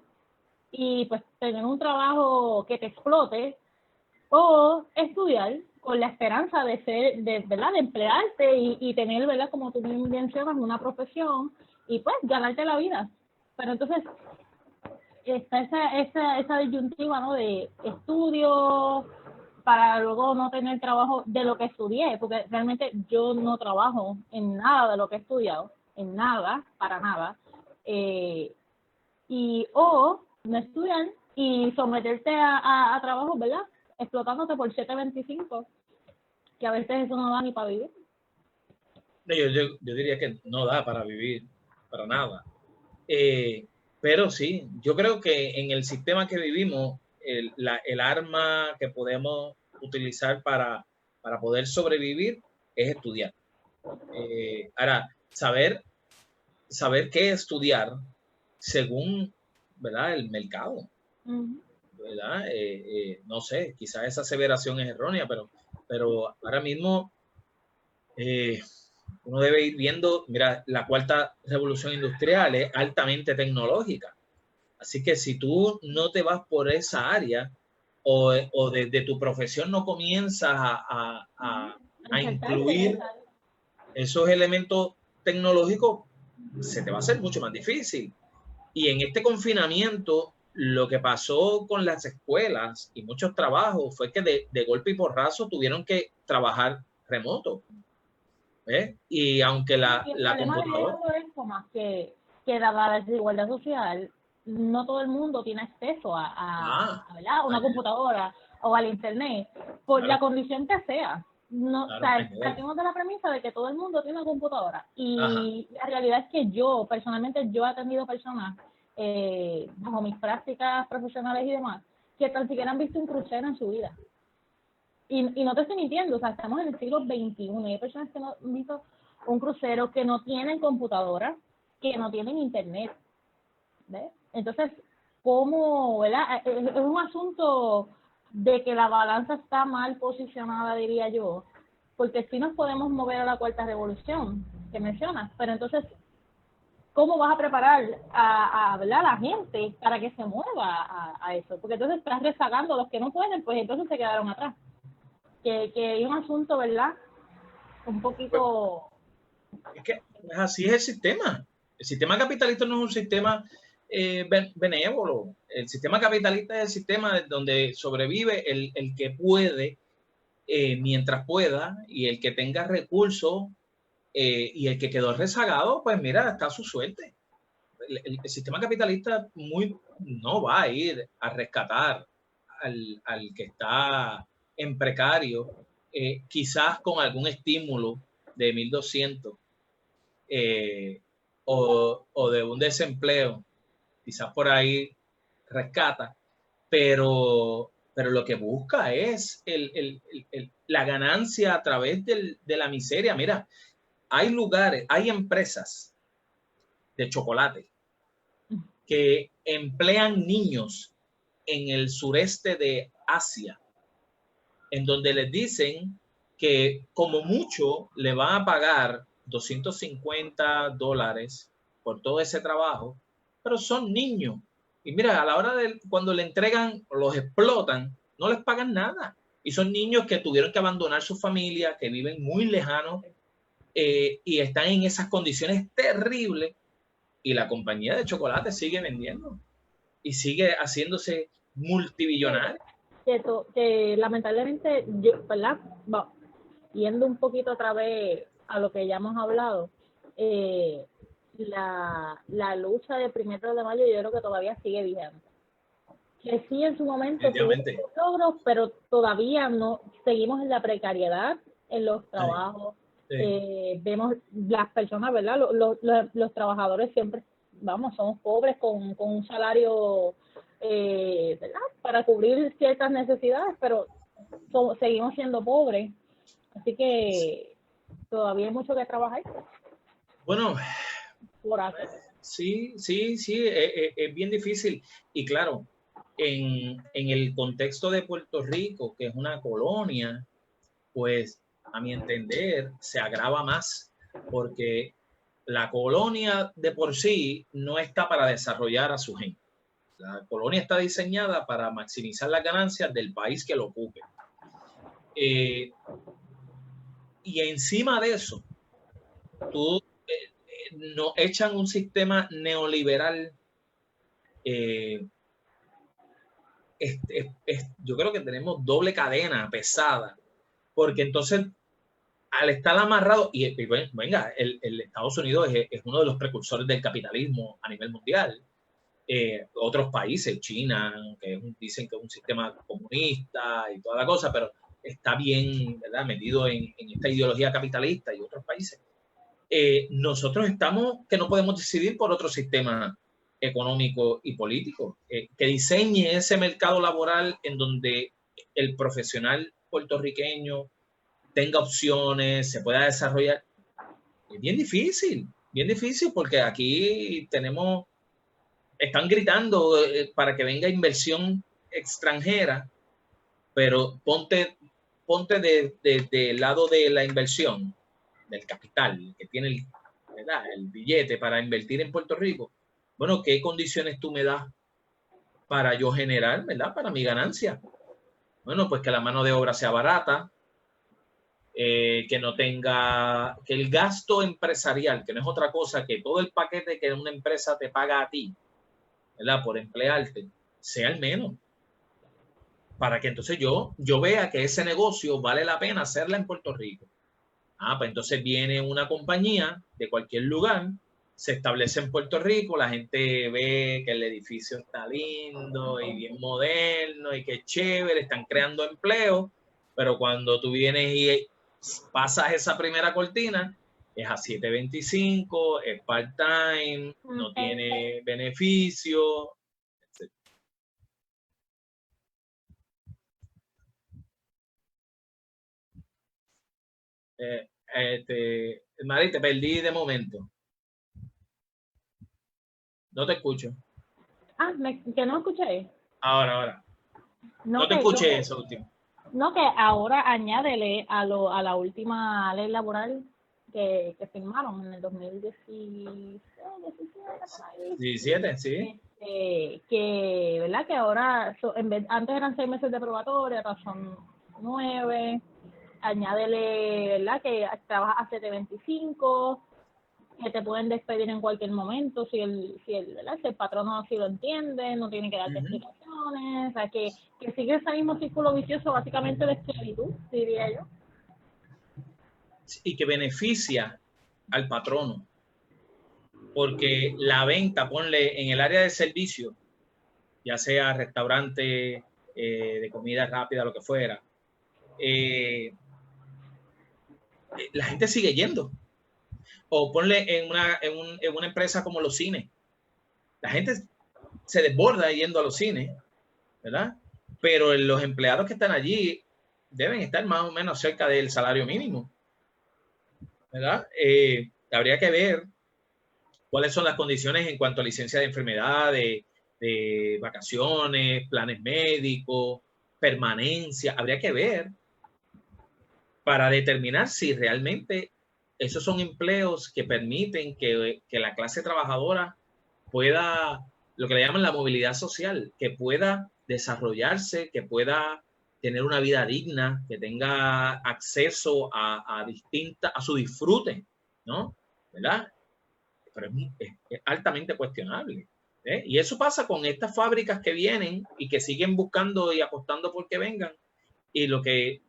Speaker 2: y pues tener un trabajo que te explote, o estudiar con la esperanza ¿verdad? De emplearte y tener, ¿verdad? Como tú bien mencionas, una profesión y pues ganarte la vida. Pero entonces está esa disyuntiva, ¿no? De estudio para luego no tener trabajo de lo que estudié, porque realmente yo no trabajo en nada de lo que he estudiado, en nada, para nada. O no estudiar y someterte a trabajo, ¿verdad? Explotándote por 7.25, que a veces eso no da ni para vivir.
Speaker 1: Yo diría que no da para vivir, para nada. Pero sí, yo creo que en el sistema que vivimos, el arma que podemos utilizar para poder sobrevivir es estudiar. Ahora, saber qué estudiar según, ¿verdad? El mercado. ¿Verdad? No sé, quizás esa aseveración es errónea, pero ahora mismo uno debe ir viendo, mira, la cuarta revolución industrial es altamente tecnológica. Así que si tú no te vas por esa área o desde tu profesión no comienzas a incluir esos elementos tecnológicos, se te va a hacer mucho más difícil. Y en este confinamiento, lo que pasó con las escuelas y muchos trabajos fue que de golpe y porrazo tuvieron que trabajar remoto. Y aunque la computadora...
Speaker 2: Es más que dada la desigualdad social, no todo el mundo tiene acceso a una computadora o al internet, por la condición que sea. No, o sea, partimos de la premisa de que todo el mundo tiene una computadora. Y la realidad es que yo, personalmente, he atendido personas bajo mis prácticas profesionales y demás, que tan siquiera han visto un crucero en su vida. Y no te estoy mintiendo, o sea, estamos en el siglo XXI y hay personas que no han visto un crucero, que no tienen computadora, que no tienen internet. ¿Ves? Entonces, ¿cómo, verdad? Es un asunto de que la balanza está mal posicionada, diría yo, porque sí nos podemos mover a la cuarta revolución que mencionas, pero entonces, ¿cómo vas a preparar a la gente para que se mueva a eso? Porque entonces estás rezagando a los que no pueden, pues entonces se quedaron atrás. Que hay un asunto, ¿verdad? Un poquito...
Speaker 1: Es que así es el sistema. El sistema capitalista no es un sistema benévolo. El sistema capitalista es el sistema donde sobrevive el que puede mientras pueda, y el que tenga recursos y el que quedó rezagado, pues mira, está a su suerte. El sistema capitalista no va a ir a rescatar al que está en precario, quizás con algún estímulo de 1.200 o de un desempleo, quizás por ahí rescata, pero lo que busca es la ganancia a través de la miseria. Mira, hay lugares, hay empresas de chocolate que emplean niños en el sureste de Asia, en donde les dicen que como mucho le van a pagar $250 por todo ese trabajo, pero son niños. Y mira, a la hora de cuando le entregan, los explotan, no les pagan nada. Y son niños que tuvieron que abandonar su familia, que viven muy lejanos y están en esas condiciones terribles. Y la compañía de chocolate sigue vendiendo y sigue haciéndose multibillonaria.
Speaker 2: Que lamentablemente, ¿verdad? Bueno, yendo un poquito otra vez a lo que ya hemos hablado, la lucha del 1 de mayo yo creo que todavía sigue vigente. Que sí, en su momento tuvo logros, pero todavía no, seguimos en la precariedad en los trabajos. Sí. Vemos las personas, ¿verdad? Los trabajadores siempre, somos pobres con un salario, ¿verdad? Para cubrir ciertas necesidades, pero seguimos siendo pobres. Así que todavía hay mucho que trabajar.
Speaker 1: Bueno, sí, es bien difícil. Y claro, en el contexto de Puerto Rico, que es una colonia, pues a mi entender se agrava más, porque la colonia de por sí no está para desarrollar a su gente. La colonia está diseñada para maximizar las ganancias del país que lo ocupe. Y encima de eso, nos echan un sistema neoliberal. Yo creo que tenemos doble cadena pesada, porque entonces al estar amarrado, y venga, el Estados Unidos es uno de los precursores del capitalismo a nivel mundial. Otros países, China, que dicen que es un sistema comunista y toda la cosa, pero está bien, ¿verdad?, metido en esta ideología capitalista, y otros países. Nosotros estamos que no podemos decidir por otro sistema económico y político que diseñe ese mercado laboral en donde el profesional puertorriqueño tenga opciones, se pueda desarrollar. Es bien difícil porque aquí están gritando para que venga inversión extranjera, pero ponte del lado de la inversión, del capital, que tiene el billete para invertir en Puerto Rico. Bueno, ¿qué condiciones tú me das para yo generar, ¿verdad?, para mi ganancia? Bueno, pues que la mano de obra sea barata, que no tenga, que el gasto empresarial, que no es otra cosa que todo el paquete que una empresa te paga a ti, ¿verdad?, por emplearte, sea el menos, para que entonces yo vea que ese negocio vale la pena hacerla en Puerto Rico. Pues entonces viene una compañía de cualquier lugar, se establece en Puerto Rico, la gente ve que el edificio está lindo y bien moderno y que chévere, están creando empleo, pero cuando tú vienes y pasas esa primera cortina, es a 7.25, es part-time, no tiene beneficio. Mari, te perdí de momento. No te escucho.
Speaker 2: Que no escuché.
Speaker 1: Ahora.
Speaker 2: No,
Speaker 1: No te escuché eso último.
Speaker 2: No, que ahora añádele a la última ley laboral que firmaron en el 2016,
Speaker 1: 17, sí.
Speaker 2: Que, ¿verdad? Que ahora, antes eran 6 meses de probatoria, ahora son 9. Añádele, ¿verdad? Que trabajas a 7.25, que te pueden despedir en cualquier momento si ¿verdad? Si el patrono así lo entiende, no tiene que darte explicaciones, o sea, que sigue ese mismo círculo vicioso básicamente de esclavitud, diría yo.
Speaker 1: Y que beneficia al patrono, porque la venta, ponle en el área de servicio, ya sea restaurante, de comida rápida, lo que fuera, la gente sigue yendo. O ponle en una empresa como los cines, la gente se desborda yendo a los cines, ¿verdad? Pero los empleados que están allí deben estar más o menos cerca del salario mínimo, ¿verdad? Habría que ver cuáles son las condiciones en cuanto a licencia de enfermedad, de vacaciones, planes médicos, permanencia. Habría que ver para determinar si realmente esos son empleos que permiten que la clase trabajadora pueda, lo que le llaman la movilidad social, que pueda desarrollarse, que pueda tener una vida digna, que tenga acceso a su disfrute, ¿no? ¿Verdad? Pero es altamente cuestionable. Y eso pasa con estas fábricas que vienen y que siguen buscando y apostando por que vengan. Y lo que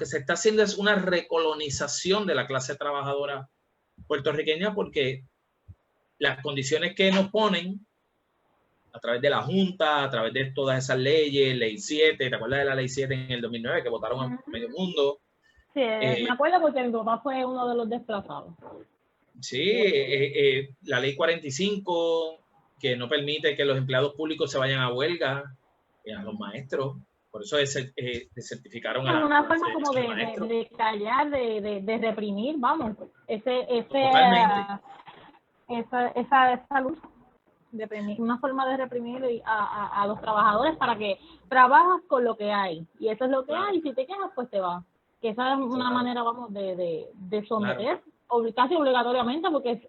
Speaker 1: se está haciendo es una recolonización de la clase trabajadora puertorriqueña, porque las condiciones que nos ponen a través de la Junta, a través de todas esas leyes, Ley 7, ¿te acuerdas de la Ley 7 en el 2009 que votaron a medio mundo?
Speaker 2: Sí, me acuerdo porque mi papá fue uno de los desplazados.
Speaker 1: Sí, la Ley 45, que no permite que los empleados públicos se vayan a huelga, a los maestros. Por eso certificaron
Speaker 2: a una forma como de callar, de reprimir, vamos, esa luz, una forma de reprimir a los trabajadores para que trabajas con lo que hay, y eso es lo que hay, y si te quejas, pues te vas. Que esa es una manera, vamos, de someter, casi obligatoriamente, porque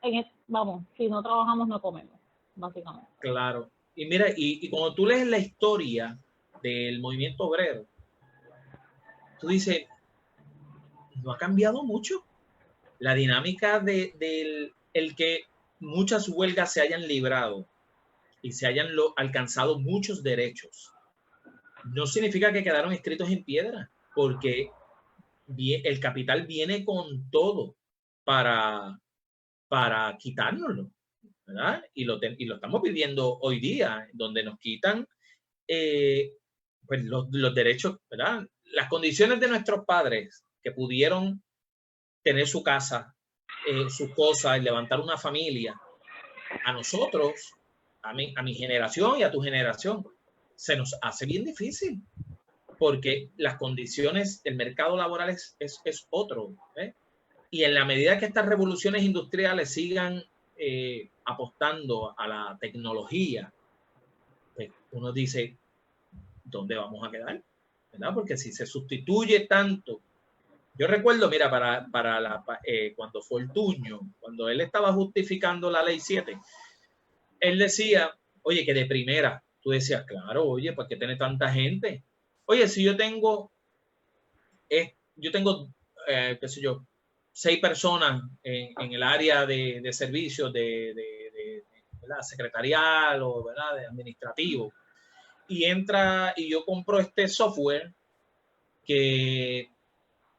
Speaker 2: vamos, si no trabajamos no comemos, básicamente.
Speaker 1: Claro. Y mira, y cuando tú lees la historia del movimiento obrero, tú dices, no ha cambiado mucho. La dinámica del que muchas huelgas se hayan librado y se hayan alcanzado muchos derechos, no significa que quedaron escritos en piedra, porque el capital viene con todo para quitárnoslo, ¿verdad? Y lo estamos viviendo hoy día, donde nos quitan pues los derechos, ¿verdad? Las condiciones de nuestros padres que pudieron tener su casa, sus cosas, levantar una familia, a nosotros, a mi generación y a tu generación, se nos hace bien difícil, porque las condiciones, el mercado laboral es otro. Y en la medida que estas revoluciones industriales sigan apostando a la tecnología, pues uno dice, ¿dónde vamos a quedar? ¿Verdad? Porque si se sustituye tanto. Yo recuerdo, mira, cuando Fortuño, cuando él estaba justificando la Ley 7, él decía, oye, que de primera, tú decías, claro, oye, ¿por qué tiene tanta gente? Oye, si yo tengo, qué sé yo, 6 personas en el área de servicios, ¿verdad? Secretarial o, ¿verdad? De administrativo, y yo compro este software que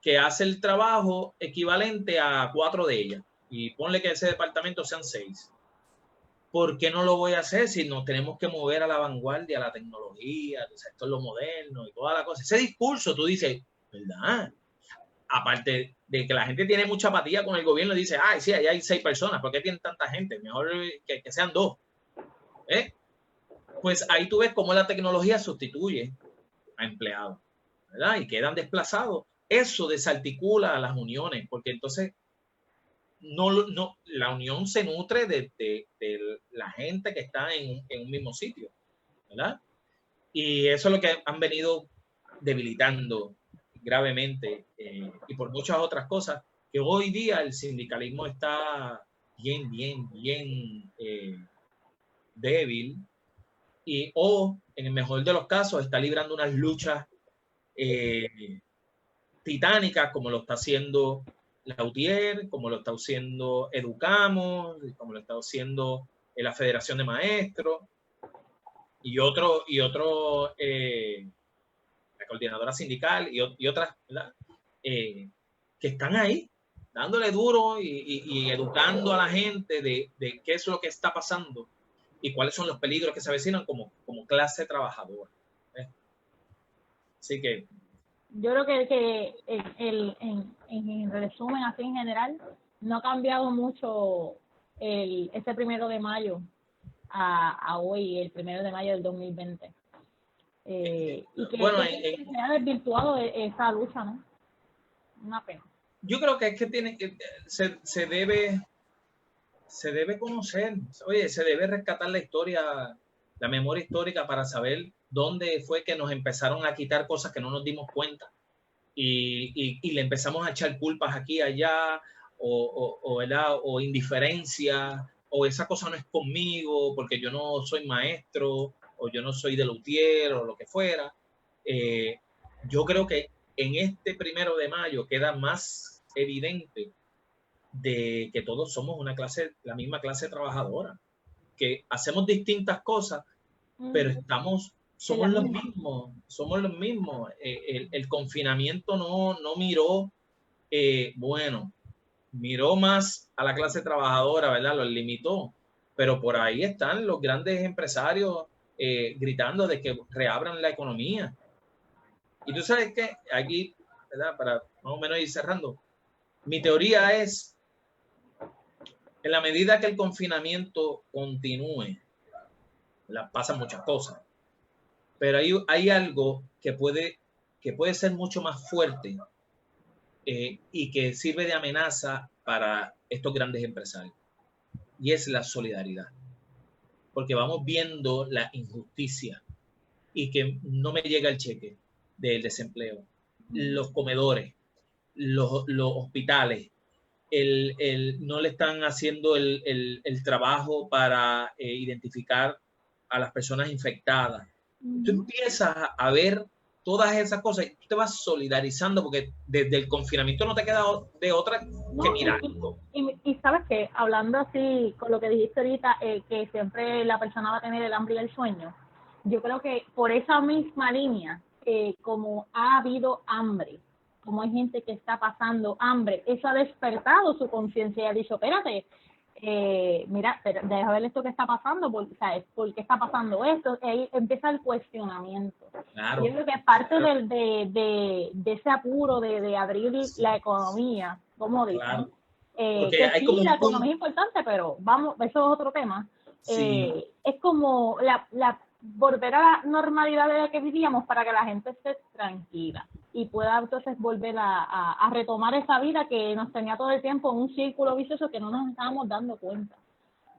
Speaker 1: que hace el trabajo equivalente a 4 de ellas. Y ponle que ese departamento sean 6. ¿Por qué no lo voy a hacer si nos tenemos que mover a la vanguardia, a la tecnología, esto es lo moderno y toda la cosa? Ese discurso, tú dices, ¿verdad? Aparte de que la gente tiene mucha apatía con el gobierno y dice, ay, sí, allá hay 6 personas, ¿por qué tienen tanta gente? Mejor que sean 2. Pues ahí tú ves cómo la tecnología sustituye a empleados, ¿verdad? Y quedan desplazados. Eso desarticula a las uniones, porque entonces la unión se nutre de la gente que está en un mismo sitio, ¿verdad? Y eso es lo que han venido debilitando gravemente y por muchas otras cosas, que hoy día el sindicalismo está bien débil o en el mejor de los casos está librando unas luchas titánicas como lo está haciendo Lautier, como lo está haciendo Educamos, como lo está haciendo la Federación de Maestros y otro la coordinadora sindical y otras, que están ahí dándole duro y educando a la gente de qué es lo que está pasando y cuáles son los peligros que se avecinan como clase trabajadora. Así que
Speaker 2: yo creo que en resumen, así en general, no ha cambiado mucho ese 1 de mayo a hoy, el 1 de mayo del 2020. Y que,
Speaker 1: bueno,
Speaker 2: que se ha desvirtuado esa lucha, ¿no? Una pena.
Speaker 1: Yo creo que es que se debe conocer, oye, se debe rescatar la historia, la memoria histórica para saber dónde fue que nos empezaron a quitar cosas que no nos dimos cuenta y le empezamos a echar culpas aquí y allá o indiferencia o esa cosa no es conmigo porque yo no soy maestro o yo no soy de luthier o lo que fuera. Yo creo que en este 1 de mayo queda más evidente de que todos somos la misma clase trabajadora, que hacemos distintas cosas, pero somos los mismos. El confinamiento no miró, miró más a la clase trabajadora, ¿verdad? Lo limitó, pero por ahí están los grandes empresarios gritando de que reabran la economía. Y tú sabes que aquí, ¿verdad? Para más o menos ir cerrando, mi teoría es en la medida que el confinamiento continúe, pasan muchas cosas, pero hay algo que puede ser mucho más fuerte y que sirve de amenaza para estos grandes empresarios, y es la solidaridad. Porque vamos viendo la injusticia y que no me llega el cheque del desempleo, los comedores, los hospitales, no le están haciendo el trabajo para identificar a las personas infectadas. Tú empiezas a ver todas esas cosas y tú te vas solidarizando porque desde el confinamiento no te queda de otra que mirar.
Speaker 2: Y sabes que hablando así con lo que dijiste ahorita, que siempre la persona va a tener el hambre y el sueño, yo creo que por esa misma línea, como ha habido hambre, como hay gente que está pasando hambre, eso ha despertado su conciencia y ha dicho, espérate, mira, deja ver esto que está pasando, ¿por qué está pasando esto? Ahí empieza el cuestionamiento.
Speaker 1: Claro,
Speaker 2: yo creo que parte de ese apuro de abrir la economía, como dicen,
Speaker 1: claro.
Speaker 2: que hay sí, la economía es importante, pero vamos, eso es otro tema.
Speaker 1: Sí.
Speaker 2: Es como volver a la normalidad de la que vivíamos para que la gente esté tranquila y pueda entonces volver a retomar esa vida que nos tenía todo el tiempo en un círculo vicioso que no nos estábamos dando cuenta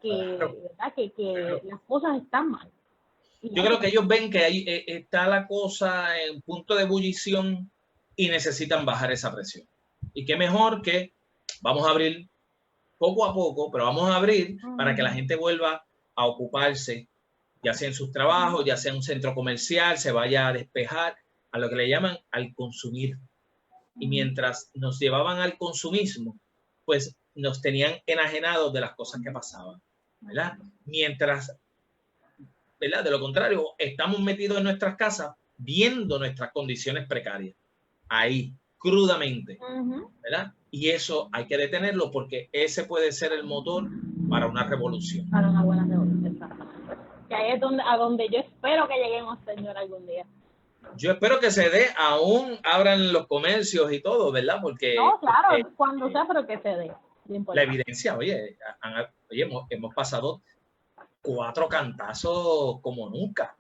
Speaker 2: que,
Speaker 1: claro.
Speaker 2: ¿verdad? que las cosas están mal.
Speaker 1: Yo creo que ellos ven que ahí está la cosa en punto de ebullición y necesitan bajar esa presión. Y qué mejor que vamos a abrir poco a poco, pero vamos a abrir para que la gente vuelva a ocuparse, ya sea en sus trabajos, ya sea en un centro comercial, se vaya a despejar, a lo que le llaman al consumir. Y mientras nos llevaban al consumismo, pues nos tenían enajenados de las cosas que pasaban, ¿verdad? Mientras, ¿verdad? De lo contrario, estamos metidos en nuestras casas viendo nuestras condiciones precarias. Ahí. crudamente, ¿verdad? Y eso hay que detenerlo porque ese puede ser el motor para una revolución.
Speaker 2: Para una buena revolución, exactamente. Que ahí es a donde yo espero que lleguemos, Señor, algún día.
Speaker 1: Yo espero que se dé, aún abran los comercios y todo, ¿verdad? Porque...
Speaker 2: No, claro, cuando sea, pero que se dé.
Speaker 1: La evidencia, oye, hemos pasado 4 cantazos como nunca.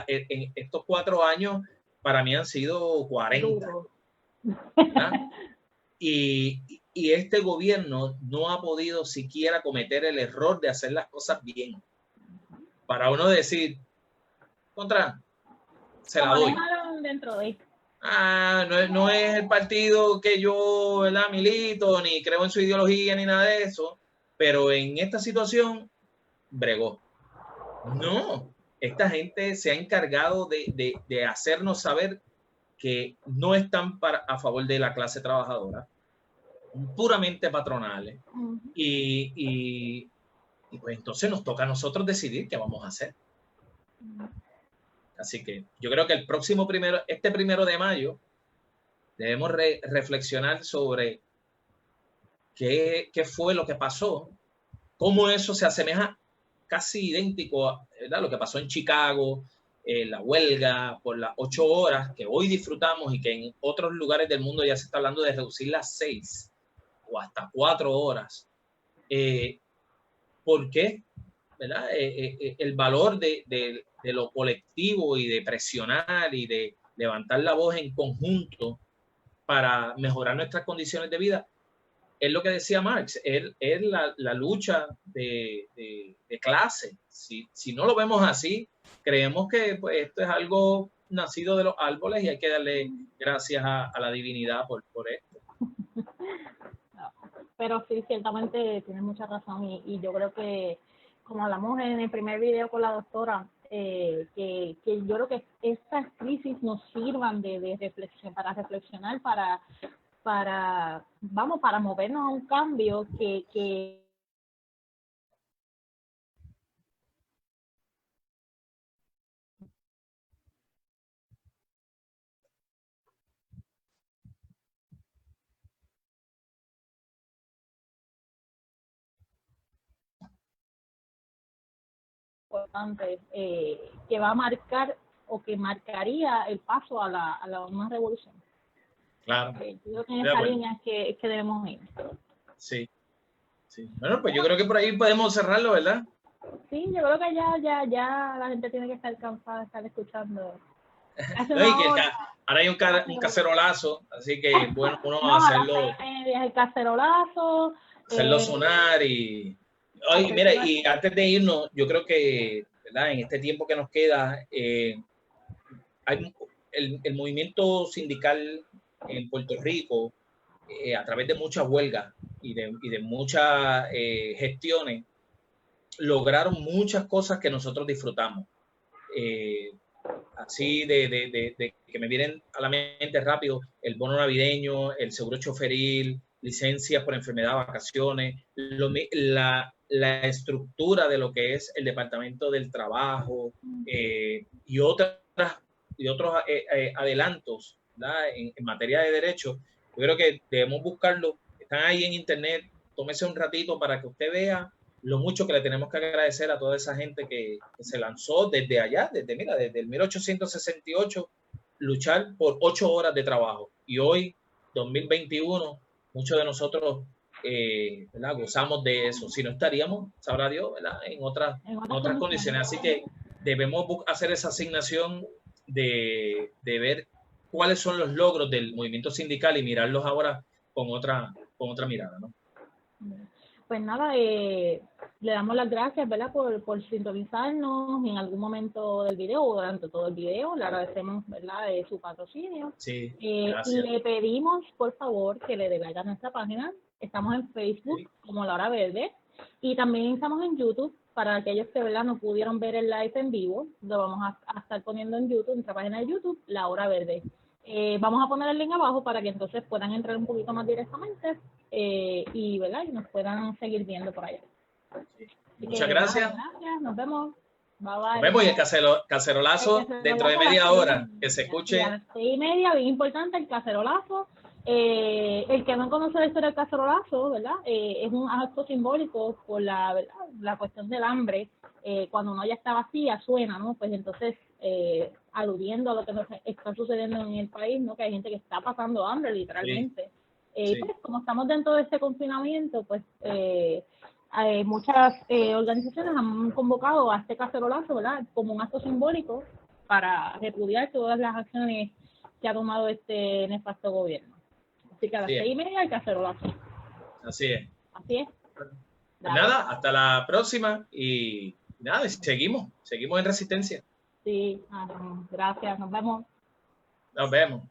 Speaker 1: En estos 4 años, para mí han sido 40. Y este gobierno no ha podido siquiera cometer el error de hacer las cosas bien. Para uno decir, se la doy.
Speaker 2: Dentro de...
Speaker 1: no es el partido que yo, ¿verdad?, milito, ni creo en su ideología, ni nada de eso, pero en esta situación bregó. No, esta gente se ha encargado de hacernos saber que no están a favor de la clase trabajadora, puramente patronales. Y pues entonces nos toca a nosotros decidir qué vamos a hacer. Así que yo creo que este 1 de mayo, debemos reflexionar sobre qué fue lo que pasó, cómo eso se asemeja casi idéntico a, ¿verdad?, lo que pasó en Chicago, la huelga por las 8 horas que hoy disfrutamos y que en otros lugares del mundo ya se está hablando de reducir las 6 o hasta 4 horas. ¿Por qué? ¿Verdad? El valor de lo colectivo y de presionar y de levantar la voz en conjunto para mejorar nuestras condiciones de vida, es lo que decía Marx, es la lucha de clase. Si no lo vemos así, creemos que pues, esto es algo nacido de los árboles y hay que darle gracias a la divinidad por esto.
Speaker 2: Pero sí, ciertamente tienes mucha razón y yo creo que, como hablamos en el primer video con la doctora, que yo creo que estas crisis nos sirvan de reflexión, para reflexionar, para movernos a un cambio que importante, que va a marcar o que marcaría el paso a una revolución.
Speaker 1: Claro.
Speaker 2: Yo creo que en esa línea es que debemos ir.
Speaker 1: Sí. Bueno, pues yo creo que por ahí podemos cerrarlo, ¿verdad?
Speaker 2: Sí, yo creo que ya la gente tiene que estar cansada de estar escuchando.
Speaker 1: Ahora hay un cacerolazo, así que bueno, uno va a hacerlo.
Speaker 2: El cacerolazo.
Speaker 1: Hacerlo sonar y... Oye, mira, y antes de irnos, yo creo que, ¿verdad?, en este tiempo que nos queda, hay el movimiento sindical en Puerto Rico, a través de muchas huelgas y de muchas gestiones, lograron muchas cosas que nosotros disfrutamos. Así de que me vienen a la mente rápido: el bono navideño, el seguro choferil, licencias por enfermedad, vacaciones, la estructura de lo que es el Departamento del Trabajo, y otros adelantos, ¿verdad?, en materia de derechos. Yo creo que debemos buscarlo. Están ahí en internet. Tómese un ratito para que usted vea lo mucho que le tenemos que agradecer a toda esa gente que se lanzó desde allá, desde el 1868, luchar por 8 horas de trabajo. Y hoy, 2021, muchos de nosotros ¿verdad?, gozamos de eso. Si no, estaríamos, sabrá Dios, ¿verdad?, en otras condiciones. Así que debemos hacer esa asignación de ver cuáles son los logros del movimiento sindical y mirarlos ahora con otra mirada, ¿no?
Speaker 2: Pues nada, le damos las gracias, ¿verdad?, por sintonizarnos en algún momento del video o durante todo el video. Le agradecemos, ¿verdad?, de su patrocinio.
Speaker 1: Sí,
Speaker 2: y le pedimos, por favor, que le dé like a nuestra página. Estamos en Facebook como La Hora Verde y también estamos en YouTube. Para aquellos que, ¿verdad?, no pudieron ver el live en vivo, lo vamos a estar poniendo en YouTube, en nuestra página de YouTube, La Hora Verde. Vamos a poner el link abajo para que entonces puedan entrar un poquito más directamente y, ¿verdad?, y nos puedan seguir viendo por allá.
Speaker 1: Muchas gracias.
Speaker 2: Gracias, nos vemos. Bye, bye.
Speaker 1: Nos vemos, y el cacerolazo dentro de media hora, que se escuche.
Speaker 2: A las 6:30, bien importante, el cacerolazo. El que no conoce la historia del cacerolazo, ¿verdad? Es un acto simbólico por ¿verdad? La cuestión del hambre. Cuando uno ya está vacía, suena, ¿no? Pues entonces, aludiendo a lo que nos está sucediendo en el país, ¿no? Que hay gente que está pasando hambre, literalmente. Sí. Pues como estamos dentro de este confinamiento, pues muchas organizaciones han convocado a este cacerolazo, ¿verdad? Como un acto simbólico para repudiar todas las acciones que ha tomado este nefasto gobierno. Así que a las 6:30 el cacerolazo.
Speaker 1: Así es.
Speaker 2: Así es.
Speaker 1: Pues nada, hasta la próxima y nada, seguimos en resistencia.
Speaker 2: Sí, gracias, nos vemos.
Speaker 1: Nos vemos.